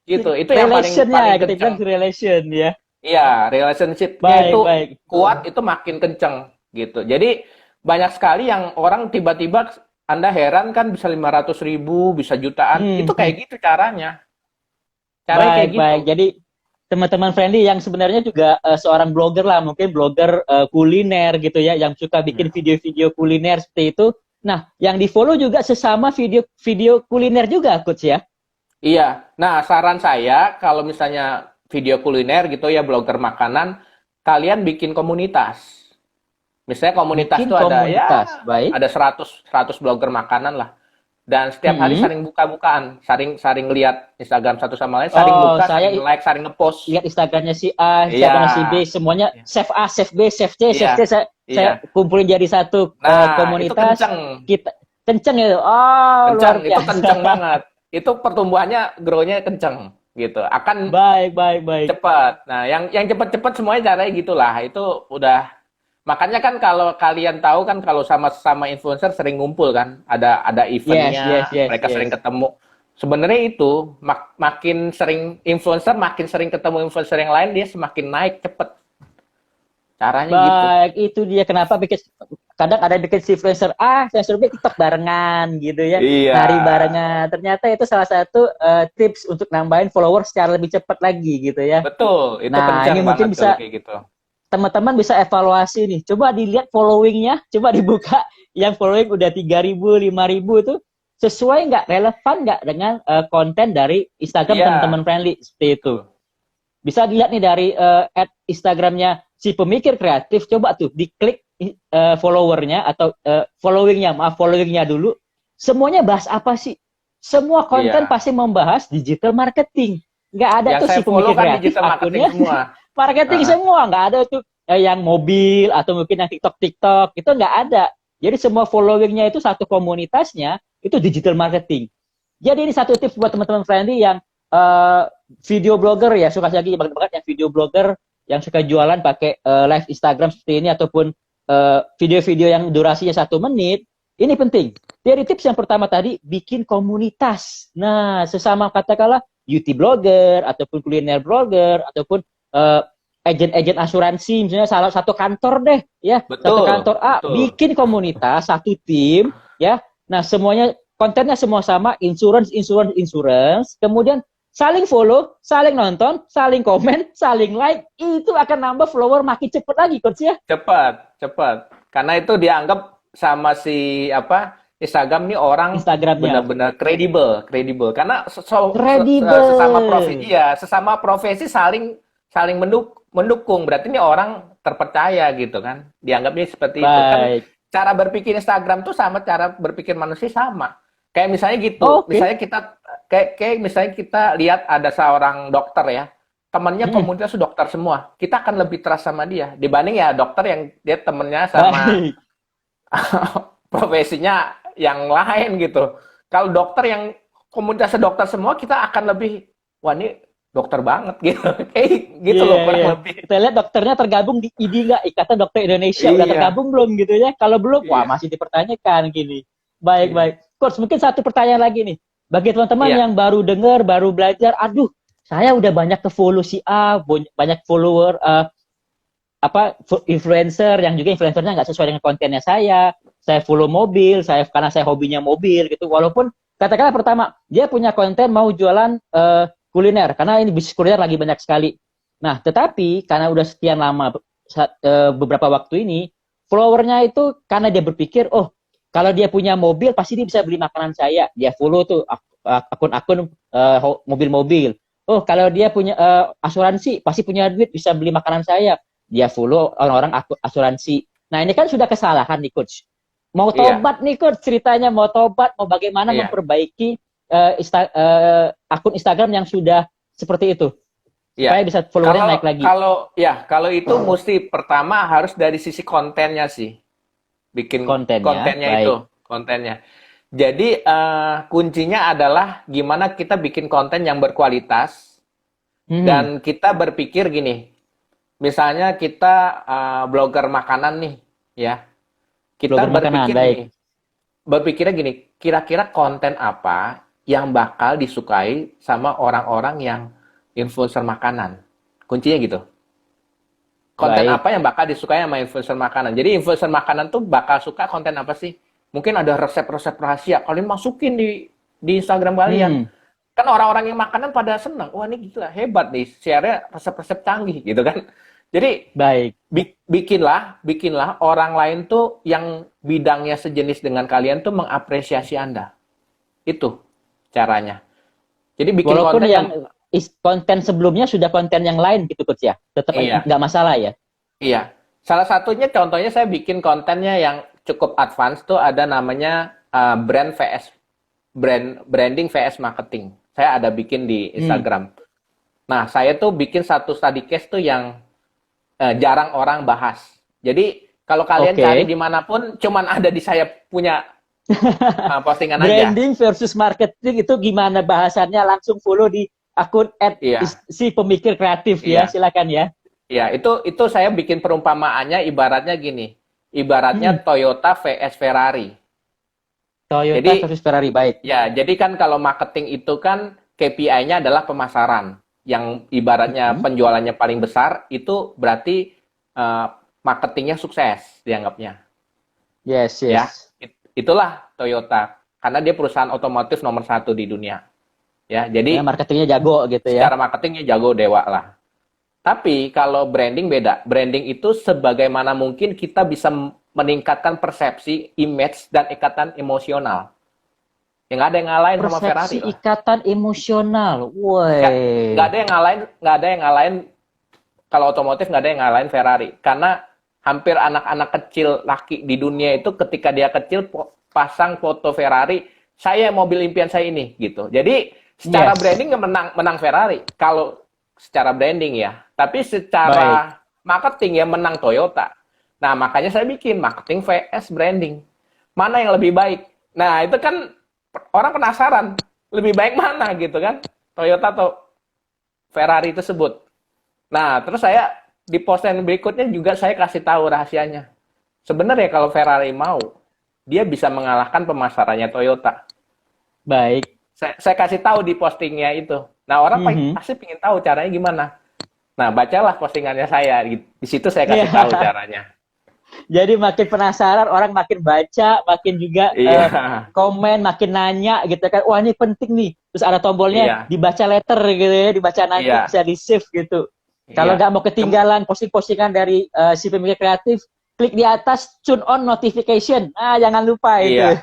gitu. Itu yang paling kenceng. Relation ya. Iya, relationship-nya itu kuat, itu makin kenceng, gitu. Jadi banyak sekali yang orang tiba-tiba Anda heran kan bisa 500.000, bisa jutaan. Itu kayak gitu caranya. Caranya kayak gitu. Jadi teman-teman friendly yang sebenarnya juga seorang blogger lah, mungkin blogger kuliner gitu ya, yang suka bikin video-video kuliner seperti itu. Nah, yang di-follow juga sesama video kuliner juga, Coach ya? Iya. Nah, saran saya kalau misalnya video kuliner gitu ya, blogger makanan, kalian bikin komunitas. Misalnya komunitas itu ada 100 blogger makanan lah. Dan setiap hari saling buka-bukaan, saling lihat Instagram satu sama lain, saling buka, saling like, saling ngepost. Lihat Instagramnya si A, Instagramnya si B, semuanya save A, save B, save C, save D. Saya kumpulin jadi satu komunitas. Itu kenceng. Kita kenceng ya. Oh, kenceng, luar biasa. itu kenceng banget. Itu pertumbuhannya, grow-nya kenceng gitu. Akan baik. cepat. Nah, yang cepat-cepat semuanya caranya gitulah. Itu udah. Makanya kan kalau kalian tahu kan kalau sama-sama influencer sering ngumpul kan, ada eventnya, mereka sering ketemu. Sebenarnya itu makin sering influencer, makin sering ketemu influencer yang lain, dia semakin naik cepet. Caranya gitu. Baik, itu dia kenapa kadang ada bikin si influencer A, influencer B TikTok barengan gitu ya, nari barengan. Ternyata itu salah satu tips untuk nambahin follower secara lebih cepat lagi gitu ya. Betul, itu nah ini mungkin bisa kayak gitu. Teman-teman bisa evaluasi nih. Coba dilihat followingnya, coba dibuka yang following udah 3.000, 5.000 itu sesuai nggak, relevan nggak dengan konten dari Instagram teman-teman friendly seperti itu. Bisa dilihat nih dari Instagramnya si pemikir kreatif, coba tuh diklik followernya atau followingnya dulu. Semuanya bahas apa sih? Semua konten pasti membahas digital marketing. Nggak ada yang tuh si pemikir kreatif akunnya. Semua. Marketing semua, nggak ada tuh yang mobil atau mungkin yang TikTok itu nggak ada. Jadi semua followingnya itu satu komunitasnya itu digital marketing. Jadi ini satu tips buat teman-teman friendly yang video blogger ya, suka lagi banget yang video blogger yang suka jualan pakai live Instagram seperti ini ataupun video-video yang durasinya 1 menit. Ini penting. Dari tips yang pertama tadi, bikin komunitas. Nah, sesama katakanlah beauty blogger ataupun kuliner blogger ataupun agen-agen asuransi, misalnya salah satu kantor deh, ya, satu kantor A, bikin komunitas, satu tim, ya. Nah, semuanya kontennya semua sama, insurance, kemudian saling follow, saling nonton, saling komen, saling like, itu akan nambah follower makin cepat lagi, coach ya. Cepat. Karena itu dianggap sama si Instagram nih orang benar-benar kredibel. Karena sesama profesi saling mendukung. Berarti ini orang terpercaya gitu kan. Dianggapnya seperti itu kan. Cara berpikir Instagram tuh sama cara berpikir manusia sama. Kayak misalnya gitu. Misalnya kita lihat ada seorang dokter ya. Temannya komunitas dokter semua. Kita akan lebih trust sama dia dibanding ya dokter yang dia temennya sama profesinya yang lain gitu. Kalau dokter yang komunitas dokter semua, kita akan lebih, wah ini dokter banget gitu. Kayak gitu loh kurang lebih. Kita lihat dokternya tergabung di IDI nggak? Ikatan Dokter Indonesia udah tergabung belum gitu ya? Kalau belum, wah masih dipertanyakan gini. Baik. Coach, mungkin satu pertanyaan lagi nih. Bagi teman-teman yang baru dengar, baru belajar, aduh, saya udah banyak ke-follow si A, banyak follower, influencer yang juga influencernya nggak sesuai dengan kontennya saya follow mobil, karena saya hobinya mobil gitu. Walaupun katakanlah pertama dia punya konten mau jualan kuliner, karena ini bisnis kuliner lagi banyak sekali. Nah, tetapi karena udah sekian lama beberapa waktu ini, followernya itu karena dia berpikir, oh kalau dia punya mobil pasti dia bisa beli makanan saya, dia follow tuh akun-akun mobil-mobil. Oh kalau dia punya asuransi pasti punya duit bisa beli makanan saya, dia follow orang-orang asuransi. Nah ini kan sudah kesalahan nih coach. Mau tobat nih coach, ceritanya mau tobat, mau bagaimana memperbaiki akun Instagram yang sudah seperti itu supaya bisa followernya naik lagi. Kalau itu mesti pertama harus dari sisi kontennya sih, bikin kontennya. Jadi kuncinya adalah gimana kita bikin konten yang berkualitas dan kita berpikir gini. Misalnya kita blogger makanan nih, ya. Kita berpikirnya gini, kira-kira konten apa yang bakal disukai sama orang-orang yang influencer makanan. Kuncinya gitu. Konten apa yang bakal disukai sama influencer makanan. Jadi influencer makanan tuh bakal suka konten apa sih? Mungkin ada resep-resep rahasia. Kalian masukin di Instagram kalian. Kan orang-orang yang makanan pada senang. Wah ini gila, hebat nih. Share-nya resep-resep canggih gitu kan. Jadi bikinlah orang lain tuh yang bidangnya sejenis dengan kalian tuh mengapresiasi Anda. Itu caranya. Jadi bikin walaupun konten yang konten sebelumnya sudah konten yang lain gitu coach ya. Tetap nggak masalah ya. Iya. Salah satunya contohnya saya bikin kontennya yang cukup advance tuh ada namanya brand VS branding vs marketing. Saya ada bikin di Instagram. Nah, saya tuh bikin satu study case tuh yang jarang orang bahas. Jadi kalau kalian cari dimanapun, cuman ada di saya punya postingan aja. Branding versus marketing itu gimana bahasannya? Langsung follow di akun si pemikir kreatif ya, silakan ya. Ya, itu saya bikin perumpamaannya ibaratnya gini. Ibaratnya Toyota vs Ferrari. Toyota versus Ferrari, baik. Ya, jadi kan kalau marketing itu kan KPI-nya adalah pemasaran. Yang ibaratnya penjualannya paling besar, itu berarti marketingnya sukses dianggapnya. Yes. Ya, itulah Toyota. Karena dia perusahaan otomotif nomor 1 di dunia. Ya, jadi marketingnya jago gitu ya. Secara marketingnya jago dewa lah. Tapi kalau branding beda. Branding itu sebagaimana mungkin kita bisa meningkatkan persepsi, image, dan ikatan emosional. Yang nggak ada yang ngalahin sama Ferrari. Persepsi, ikatan emosional. Woi. Nggak ada yang ngalahin. Kalau otomotif nggak ada yang ngalahin Ferrari. Karena hampir anak-anak kecil laki di dunia itu ketika dia kecil pasang foto Ferrari, saya mobil impian saya ini gitu. Jadi secara branding menang Ferrari. Kalau secara branding ya. Tapi secara marketing ya menang Toyota. Nah, makanya saya bikin marketing vs branding. Mana yang lebih baik? Nah, itu kan orang penasaran. Lebih baik mana gitu kan? Toyota atau Ferrari tersebut. Nah, terus saya di postingan berikutnya juga saya kasih tahu rahasianya. Sebenarnya kalau Ferrari mau, dia bisa mengalahkan pemasarannya Toyota. Baik. Saya kasih tahu di postingnya itu. Nah, orang pasti pengen tahu caranya gimana. Nah, bacalah postingannya saya. Di situ saya kasih tahu caranya. Jadi makin penasaran, orang makin baca, makin juga komen, makin nanya gitu kan. Wah, ini penting nih. Terus ada tombolnya dibaca letter gitu ya, dibaca nanti bisa di-save gitu. Kalau nggak mau ketinggalan posting-postingan dari si pemikir kreatif, klik di atas tune on notification. Jangan lupa itu.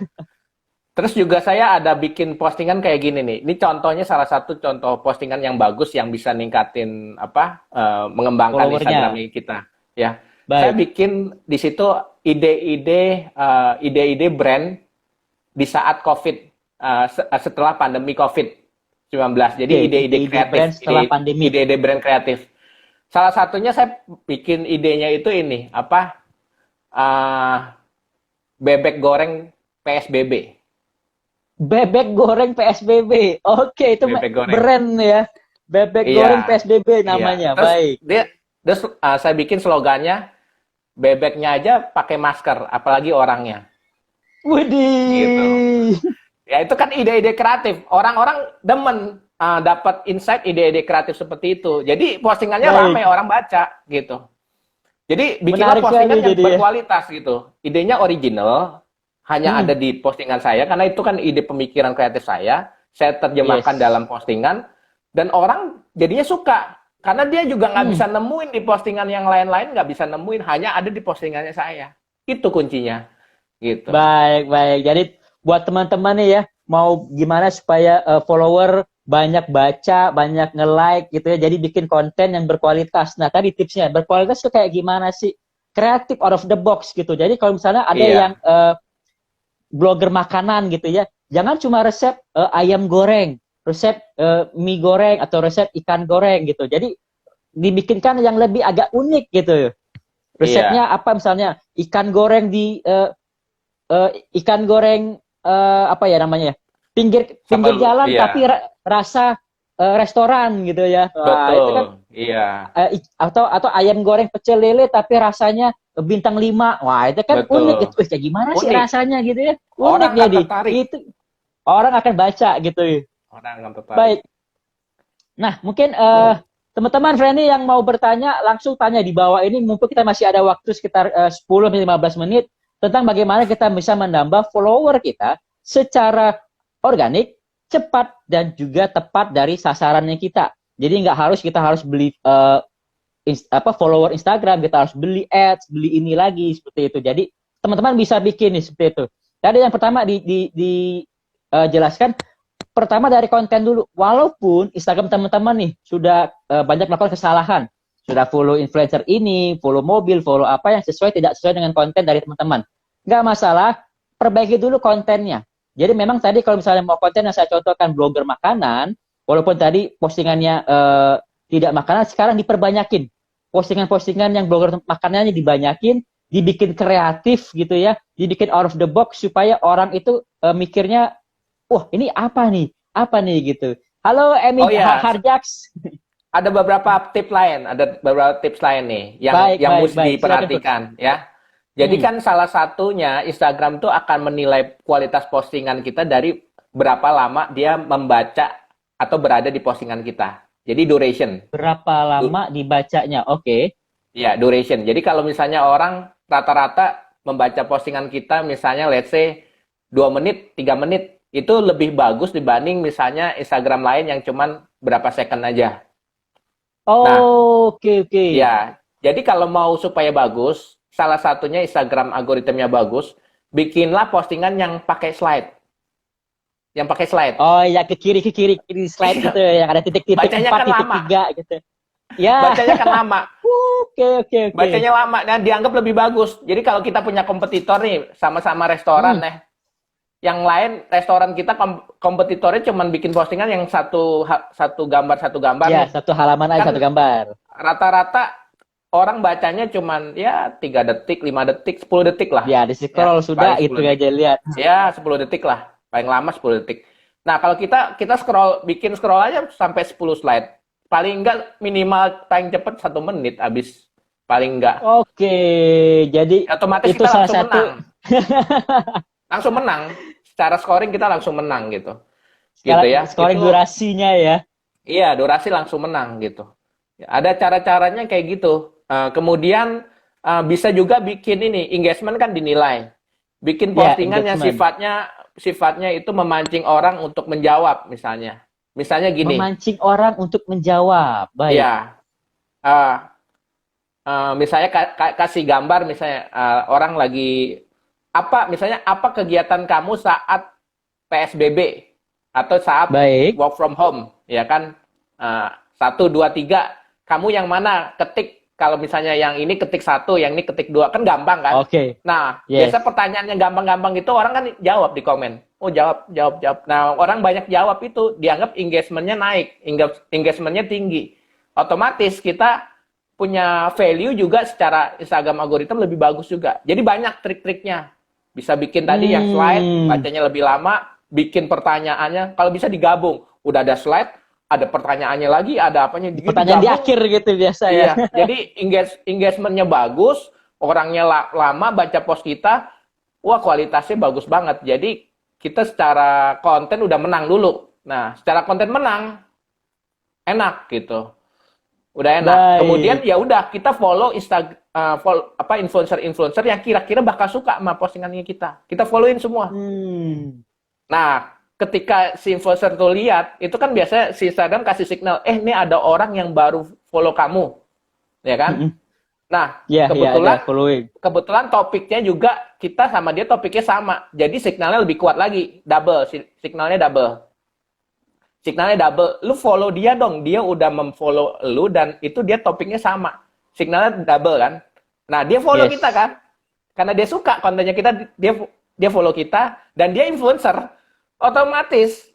Terus juga saya ada bikin postingan kayak gini nih. Ini contohnya salah satu contoh postingan yang bagus yang bisa ningkatin mengembangkan Instagram kita. Ya, saya bikin di situ ide-ide brand di saat COVID, setelah pandemi COVID-19. Jadi ide-ide kreatif, ide-ide brand kreatif. Salah satunya saya bikin idenya itu ini bebek goreng PSBB. Bebek goreng PSBB. Oke, itu brand ya. Bebek goreng PSBB namanya. Baik. Terus saya bikin slogannya, bebeknya aja pakai masker, apalagi orangnya. Widih. Gitu. Ya itu kan ide-ide kreatif. Orang-orang demen dapat insight ide-ide kreatif seperti itu. Jadi postingannya ramai, orang baca gitu. Jadi bikinlah postingan yang berkualitas gitu. Idenya original. Hanya ada di postingan saya, karena itu kan ide pemikiran kreatif saya terjemahkan dalam postingan, dan orang jadinya suka, karena dia juga nggak bisa nemuin di postingan yang lain-lain, nggak bisa nemuin, hanya ada di postingannya saya. Itu kuncinya. Gitu. Baik. Jadi buat teman-teman nih ya, mau gimana supaya follower banyak baca, banyak nge-like gitu ya, jadi bikin konten yang berkualitas. Nah, tadi tipsnya, berkualitas itu kayak gimana sih? Kreatif, out of the box gitu. Jadi kalau misalnya ada yang blogger makanan gitu ya, jangan cuma resep ayam goreng, resep mie goreng atau resep ikan goreng gitu. Jadi dibikinkan yang lebih agak unik gitu. Resepnya apa misalnya ikan goreng ikan goreng apa ya namanya? Pinggir jalan tapi rasa restoran gitu ya. Wah, betul. Itu kan, atau ayam goreng pecel lele tapi rasanya bintang 5. Wah, itu kan unik gitu. Kayak gimana sih rasanya gitu ya? Unik orang jadi. Itu orang akan baca gitu. Orang akan tertarik. Baik. Nah, mungkin teman-teman friendly yang mau bertanya langsung tanya di bawah ini, mumpung kita masih ada waktu sekitar 10-15 menit tentang bagaimana kita bisa menambah follower kita secara organik, cepat dan juga tepat dari sasarannya kita. Jadi kita harus beli follower Instagram, kita harus beli ads, beli ini lagi seperti itu. Jadi teman-teman bisa bikin nih seperti itu. Tadi yang pertama dijelaskan, pertama dari konten dulu. Walaupun Instagram teman-teman nih sudah banyak melakukan kesalahan, sudah follow influencer ini, follow mobil, follow apa yang tidak sesuai dengan konten dari teman-teman. Nggak masalah, perbaiki dulu kontennya. Jadi memang tadi kalau misalnya mau konten yang saya contohkan blogger makanan, walaupun tadi postingannya tidak makanan, sekarang diperbanyakin. Postingan-postingan yang blogger makanannya dibanyakin, dibikin kreatif gitu ya, dibikin out of the box supaya orang itu mikirnya, wah ini apa nih? Apa nih gitu. Halo Emi Oh ya, Harjaks. ada beberapa tips lain nih yang mesti Baik. Silakan, Coach. diperhatikan ya. Jadi kan salah satunya Instagram tuh akan menilai kualitas postingan kita dari berapa lama dia membaca atau berada di postingan kita. Jadi duration. Berapa lama dibacanya? Oke. Ya, duration. Jadi kalau misalnya orang rata-rata membaca postingan kita misalnya let's say 2 menit, 3 menit, itu lebih bagus dibanding misalnya Instagram lain yang cuman berapa second aja. Nah, Oke. ya. Jadi kalau mau supaya bagus, salah satunya Instagram algoritmnya bagus, bikinlah postingan yang pakai slide. Yang pakai slide. Oh ya, ke kiri slide gitu ya, yang ada titik-titik Bacanya 4, kan titik lama. 3 gitu. Ya. Bacanya kan lama. Oke. Bacanya lama dan dianggap lebih bagus. Jadi kalau kita punya kompetitor nih, sama-sama restoran nih, yang lain restoran kita kompetitornya cuma bikin postingan yang satu gambar Ya, nih. satu halaman aja, Kan satu gambar. rata-rata orang bacanya cuman ya 3 detik, 5 detik, 10 detik lah. Ya, di scroll Ya, sudah paling 10 itu detik. aja lihat. Ya, 10 detik lah. Paling lama 10 detik. Nah, kalau kita bikin scroll aja sampai 10 slide. Paling enggak minimal paling cepat 1 menit habis. Paling enggak. Oke, jadi Otomatis itu kita salah langsung satu menang. Langsung menang. Secara scoring kita langsung menang gitu. sekarang Gitu ya. scoring Itu durasinya ya. iya, durasi langsung menang gitu. Ada cara-caranya kayak gitu. Kemudian bisa juga bikin ini, engagement kan dinilai. Bikin Ya, postingan yang engagement. sifatnya itu memancing orang untuk menjawab misalnya. Misalnya gini, Memancing orang untuk menjawab. Baik. ya, uh, misalnya kasih gambar misalnya orang lagi misalnya apa kegiatan kamu saat PSBB atau saat Baik. work from home, ya kan? 1, 2, 3, kamu yang mana ketik, kalau misalnya yang ini ketik 1, yang ini ketik 2, kan gampang kan? Oke. Nah, Yes. biasa pertanyaan yang gampang-gampang itu orang kan jawab di komen. Oh, jawab. Nah, orang banyak jawab itu, dianggap engagement-nya naik, engagement-nya tinggi. Otomatis kita punya value juga secara Instagram algoritma lebih bagus juga. Jadi banyak trik-triknya. Bisa bikin tadi yang slide, bacanya lebih lama, bikin pertanyaannya, kalau bisa digabung. Udah ada slide, ada pertanyaannya lagi, ada apanya. Pertanyaan di akhir gitu biasa ya. Iya, jadi engagement-nya bagus, orangnya lama baca post kita, wah kualitasnya bagus banget. Jadi kita secara konten udah menang dulu. Nah, secara konten menang, enak gitu. Udah enak. Baik. Kemudian ya udah kita follow influencer-influencer yang kira-kira bakal suka sama postingannya kita. Kita followin semua. Nah, ketika si influencer tuh lihat, itu kan biasanya si Instagram kasih signal, ini ada orang yang baru follow kamu. Ya kan? Nah, kebetulan topiknya juga kita sama dia topiknya sama. Jadi signalnya lebih kuat lagi, signalnya double. Lu follow dia dong, dia udah memfollow lu dan itu dia topiknya sama. Signalnya double kan? Nah, dia follow kita kan? Karena dia suka kontennya kita, dia follow kita dan dia influencer. Otomatis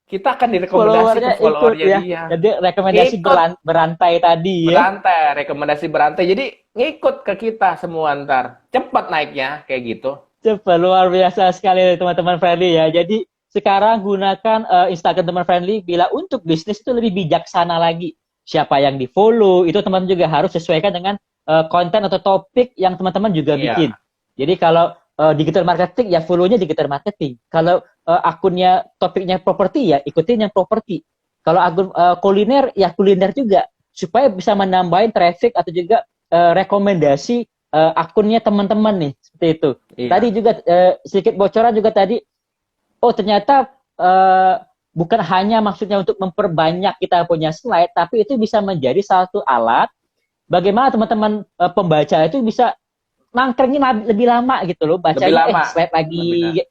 kita akan direkomendasi ke followernya dia. Jadi rekomendasi berantai tadi ya. Rekomendasi berantai. Jadi ngikut ke kita semua ntar. Cepat naiknya kayak gitu. Cepat, luar biasa sekali teman-teman friendly ya. Jadi sekarang gunakan Instagram teman friendly bila untuk bisnis itu lebih bijaksana lagi. Siapa yang di-follow, itu teman-teman juga harus sesuaikan dengan konten atau topik yang teman-teman juga bikin. Jadi kalau digital marketing, ya follow-nya digital marketing. Kalau akunnya topiknya properti, ya ikutin yang properti. Kalau akun kuliner, ya kuliner juga. Supaya bisa menambahin traffic atau juga rekomendasi akunnya teman-teman nih. Seperti itu. Iya. Tadi juga sedikit bocoran juga tadi, oh ternyata bukan hanya maksudnya untuk memperbanyak kita punya slide, tapi itu bisa menjadi satu alat bagaimana teman-teman pembaca itu bisa nangkringin lebih lama gitu loh, bacanya slide lagi,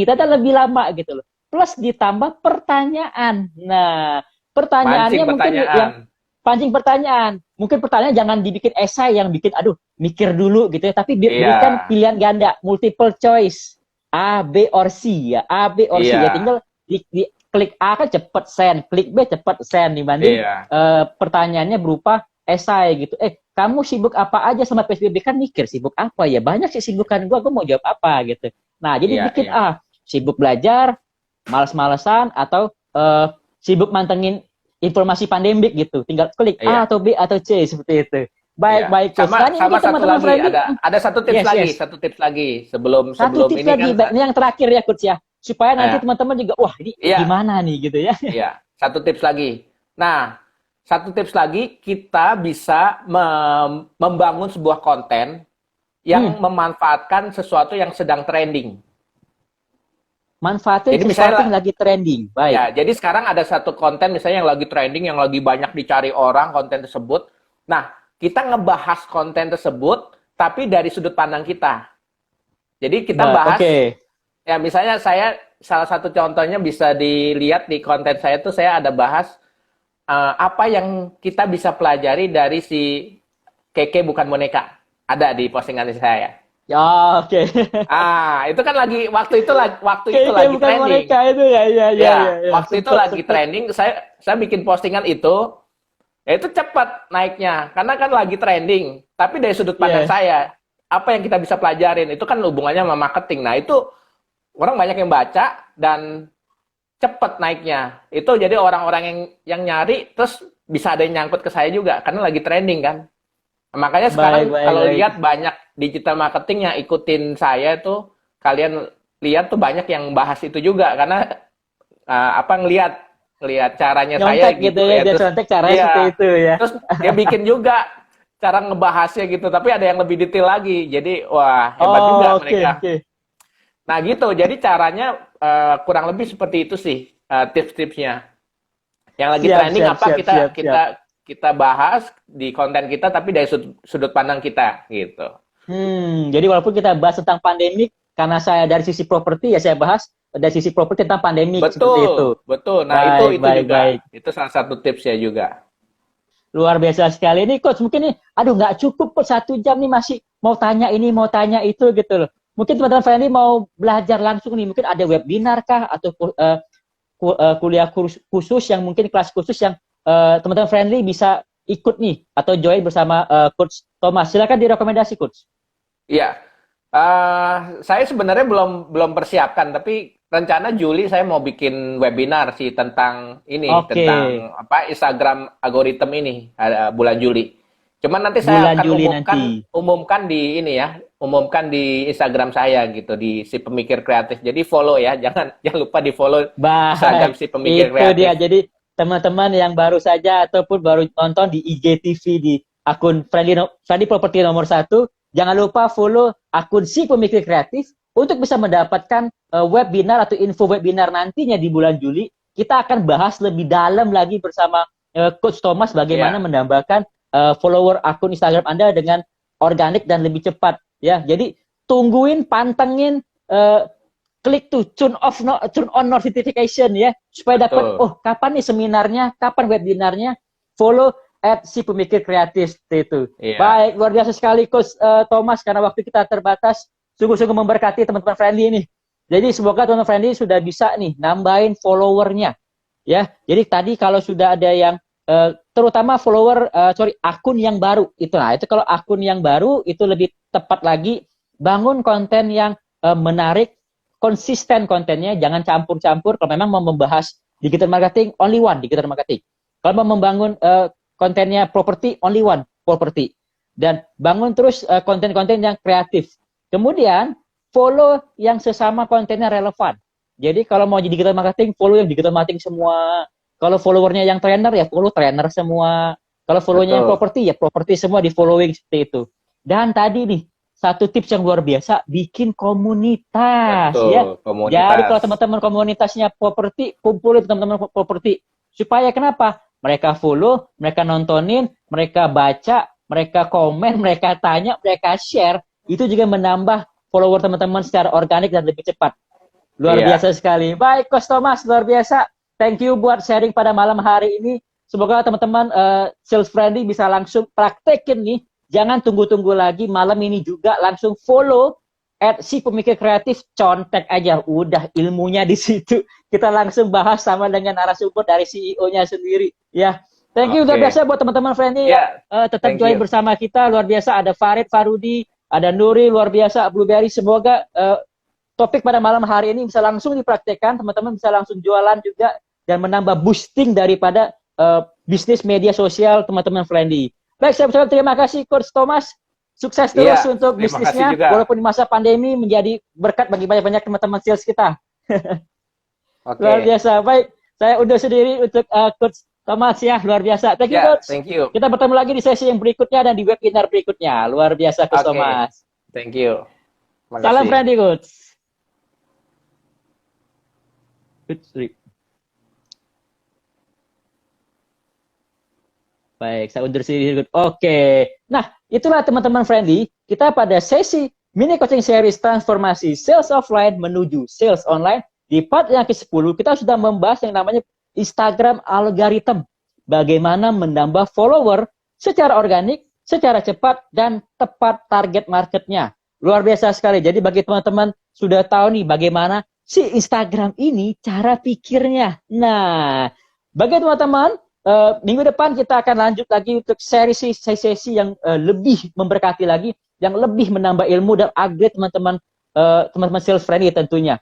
ternyata lebih lama gitu loh. Plus ditambah pertanyaan. Nah, pertanyaannya mungkin yang pancing pertanyaan. Mungkin pertanyaan jangan dibikin esai yang bikin aduh mikir dulu gitu ya, tapi diberikan pilihan ganda, multiple choice. A, B, or C ya. A, B, or C ya. Iya, Tinggal klik A kan cepet send, klik B cepet send dibanding iya, pertanyaannya berupa esai gitu. Kamu sibuk apa aja sama PSBB kan mikir sibuk apa ya? Banyak sih sibukan gue mau jawab apa gitu. Nah, jadi iya, bikin iya, A, sibuk belajar, males-malesan, atau sibuk mantengin informasi pandemik gitu. Tinggal klik A iya. atau B atau C seperti itu. Iya, Baik, baik, coach. sama Nah, ini sama mungkin satu teman-teman lagi, friendly. ada Yes, yes. satu tips lagi sebelum Satu sebelum tips ini lagi, kan, ini yang terakhir ya coach ya. Supaya nanti eh, teman-teman juga, wah ini iya, gimana nih gitu ya. iya, satu tips lagi. Nah, satu tips lagi, kita bisa membangun sebuah konten yang Hmm, memanfaatkan sesuatu yang sedang trending. manfaatin Jadi sesuatu yang misalnya, lagi trending. Baik, ya, jadi sekarang ada satu konten misalnya yang lagi trending, yang lagi banyak dicari orang, konten tersebut. Nah, kita ngebahas konten tersebut, tapi dari sudut pandang kita. Jadi kita baik, bahas, oke. ya misalnya saya, salah satu contohnya bisa dilihat di konten saya tuh, saya ada bahas apa yang kita bisa pelajari dari si Keke bukan boneka. Ada di postingan saya. Ya, oke. Itu kan lagi waktu itu Kayak lagi bukan trending. mereka itu ya, ya, ya, ya, Ya, ya. waktu itu Sempet, lagi sempet. trending, saya bikin postingan itu, ya itu cepat naiknya, karena kan lagi trending. Tapi dari sudut pandang Iya, saya, apa yang kita bisa pelajarin, itu kan hubungannya sama marketing. Nah, itu orang banyak yang baca, dan cepat naiknya. Itu jadi orang-orang yang nyari, terus bisa ada yang nyangkut ke saya juga, karena lagi trending kan. Makanya baik, sekarang baik, kalau baik. lihat banyak digital marketing yang ikutin saya tuh, kalian lihat tuh banyak yang bahas itu juga, karena apa, ngelihat ngelihat caranya saya Nyontek gitu gitu ya, ya, dia terus contek caranya seperti iya, itu ya. terus dia bikin juga cara ngebahasnya gitu, tapi ada yang lebih detail lagi, jadi wah, hebat juga Oh, oke, mereka. oke. Nah gitu, jadi caranya kurang lebih seperti itu sih, tips-tipsnya. Yang lagi Siap, trending siap, apa, siap, kita siap, siap. kita kita bahas di konten kita, tapi dari sudut pandang kita gitu. Jadi walaupun kita bahas tentang pandemik, karena saya dari sisi properti ya saya bahas dari sisi properti tentang pandemik seperti itu. Betul, betul. Nah, Baik, itu baik, baik. juga. Itu salah satu tips ya juga. Luar biasa sekali ini coach. Mungkin nih, aduh nggak cukup coach 1 jam nih masih mau tanya ini, mau tanya itu gitu loh. Mungkin teman-teman Fanny mau belajar langsung nih, mungkin ada webinar kah atau kuliah khusus yang mungkin kelas khusus yang teman-teman friendly bisa ikut nih atau join bersama coach Thomas. Silakan direkomendasi coach. Iya. Saya sebenarnya belum belum persiapkan, tapi rencana Juli saya mau bikin webinar sih tentang ini, Oke, tentang apa, Instagram algoritma ini, bulan Juli. Cuman nanti saya bulan akan Juli umumkan nanti. umumkan di ini ya, umumkan di Instagram saya gitu, di si pemikir kreatif. Jadi follow ya, jangan lupa di follow Instagram Baik, si pemikir itu dia. kreatif. Jadi teman-teman yang baru saja ataupun baru nonton di IGTV di akun Friendly Property nomor 1, jangan lupa follow akun si pemikir kreatif untuk bisa mendapatkan webinar atau info webinar nantinya di bulan Juli. Kita akan bahas lebih dalam lagi bersama Coach Thomas bagaimana Ya, menambahkan follower akun Instagram Anda dengan organik dan lebih cepat. Ya, jadi tungguin, pantengin, uh, klik tuh turn on notification ya supaya dapat, betul. oh kapan nih seminarnya, kapan webinarnya, follow at si pemikir kreatif itu. Iya. Baik, luar biasa sekali Coach Thomas, karena waktu kita terbatas, sungguh-sungguh memberkati teman-teman friendly ini. Jadi semoga teman-teman friendly sudah bisa nih nambahin followernya ya. Jadi tadi kalau sudah ada yang terutama akun yang baru itu, nah itu kalau akun yang baru itu lebih tepat lagi, bangun konten yang menarik, konsisten kontennya, jangan campur-campur. Kalau memang mau membahas digital marketing, only one digital marketing. Kalau mau membangun kontennya properti, only one properti. Dan bangun terus konten-konten yang kreatif. Kemudian follow yang sesama kontennya relevan. Jadi kalau mau jadi digital marketing, follow yang digital marketing semua. Kalau followernya yang trainer, ya follow trainer semua. Kalau followernya yang Betul. properti, ya properti semua di following seperti itu. Dan tadi nih, satu tips yang luar biasa, bikin komunitas ya. Betul, Jadi kalau komunitas. teman-teman komunitasnya properti, kumpulin teman-teman properti. Supaya kenapa? Mereka follow, mereka nontonin, mereka baca, mereka komen, mereka tanya, mereka share. Itu juga menambah follower teman-teman secara organik dan lebih cepat. Luar Iya. biasa sekali. Baik, Coach Thomas, luar biasa. Thank you buat sharing pada malam hari ini. Semoga teman-teman sales friendly bisa langsung praktekin nih. Jangan tunggu-tunggu lagi, malam ini juga langsung follow Si Pemikir Kreatif, contek aja, udah ilmunya di situ. Kita langsung bahas sama dengan narasumber dari CEO-nya sendiri. Ya, thank you luar biasa buat teman-teman friendly yang tetap join bersama kita. Luar biasa, ada Farid, Farudi, ada Nuri, luar biasa, Blueberry. Semoga topik pada malam hari ini bisa langsung dipraktekkan, teman-teman bisa langsung jualan juga dan menambah boosting daripada bisnis media sosial teman-teman friendly. Baik, saya ucapkan terima kasih Coach Thomas. Sukses terus untuk bisnisnya, walaupun di masa pandemi menjadi berkat bagi banyak-banyak teman-teman sales kita. Luar biasa. Baik, saya undur sendiri untuk Coach Thomas ya, luar biasa. Thank you, Coach. Thank you. Kita bertemu lagi di sesi yang berikutnya dan di webinar berikutnya. Luar biasa, Coach Thomas. Thank you. Makasih. Salam friendly, Coach. Baik, saya undur sendiri. Oke. Nah, itulah teman-teman friendly. Kita pada sesi mini coaching series transformasi sales offline menuju sales online. Di part yang ke-10, kita sudah membahas yang namanya Instagram algorithm. Bagaimana menambah follower secara organik, secara cepat, dan tepat target marketnya. Luar biasa sekali. Jadi bagi teman-teman sudah tahu nih bagaimana si Instagram ini cara pikirnya. Nah, bagi teman-teman, minggu depan kita akan lanjut lagi untuk sesi yang lebih memberkati lagi, yang lebih menambah ilmu dan upgrade teman-teman sales friendly tentunya.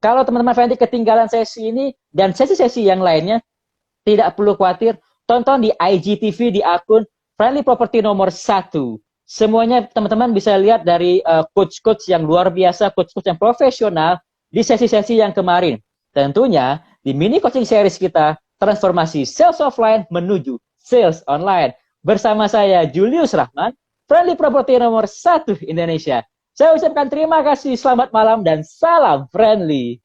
Kalau teman-teman friendly ketinggalan sesi ini dan sesi-sesi yang lainnya, tidak perlu khawatir, tonton di IGTV di akun Friendly Property nomor 1. Semuanya teman-teman bisa lihat dari coach-coach yang luar biasa, coach-coach yang profesional di sesi-sesi yang kemarin. Tentunya di mini coaching series kita, transformasi sales offline menuju sales online. Bersama saya, Julius Rahman, Friendly Property nomor 1 Indonesia. Saya ucapkan terima kasih, selamat malam, dan salam friendly.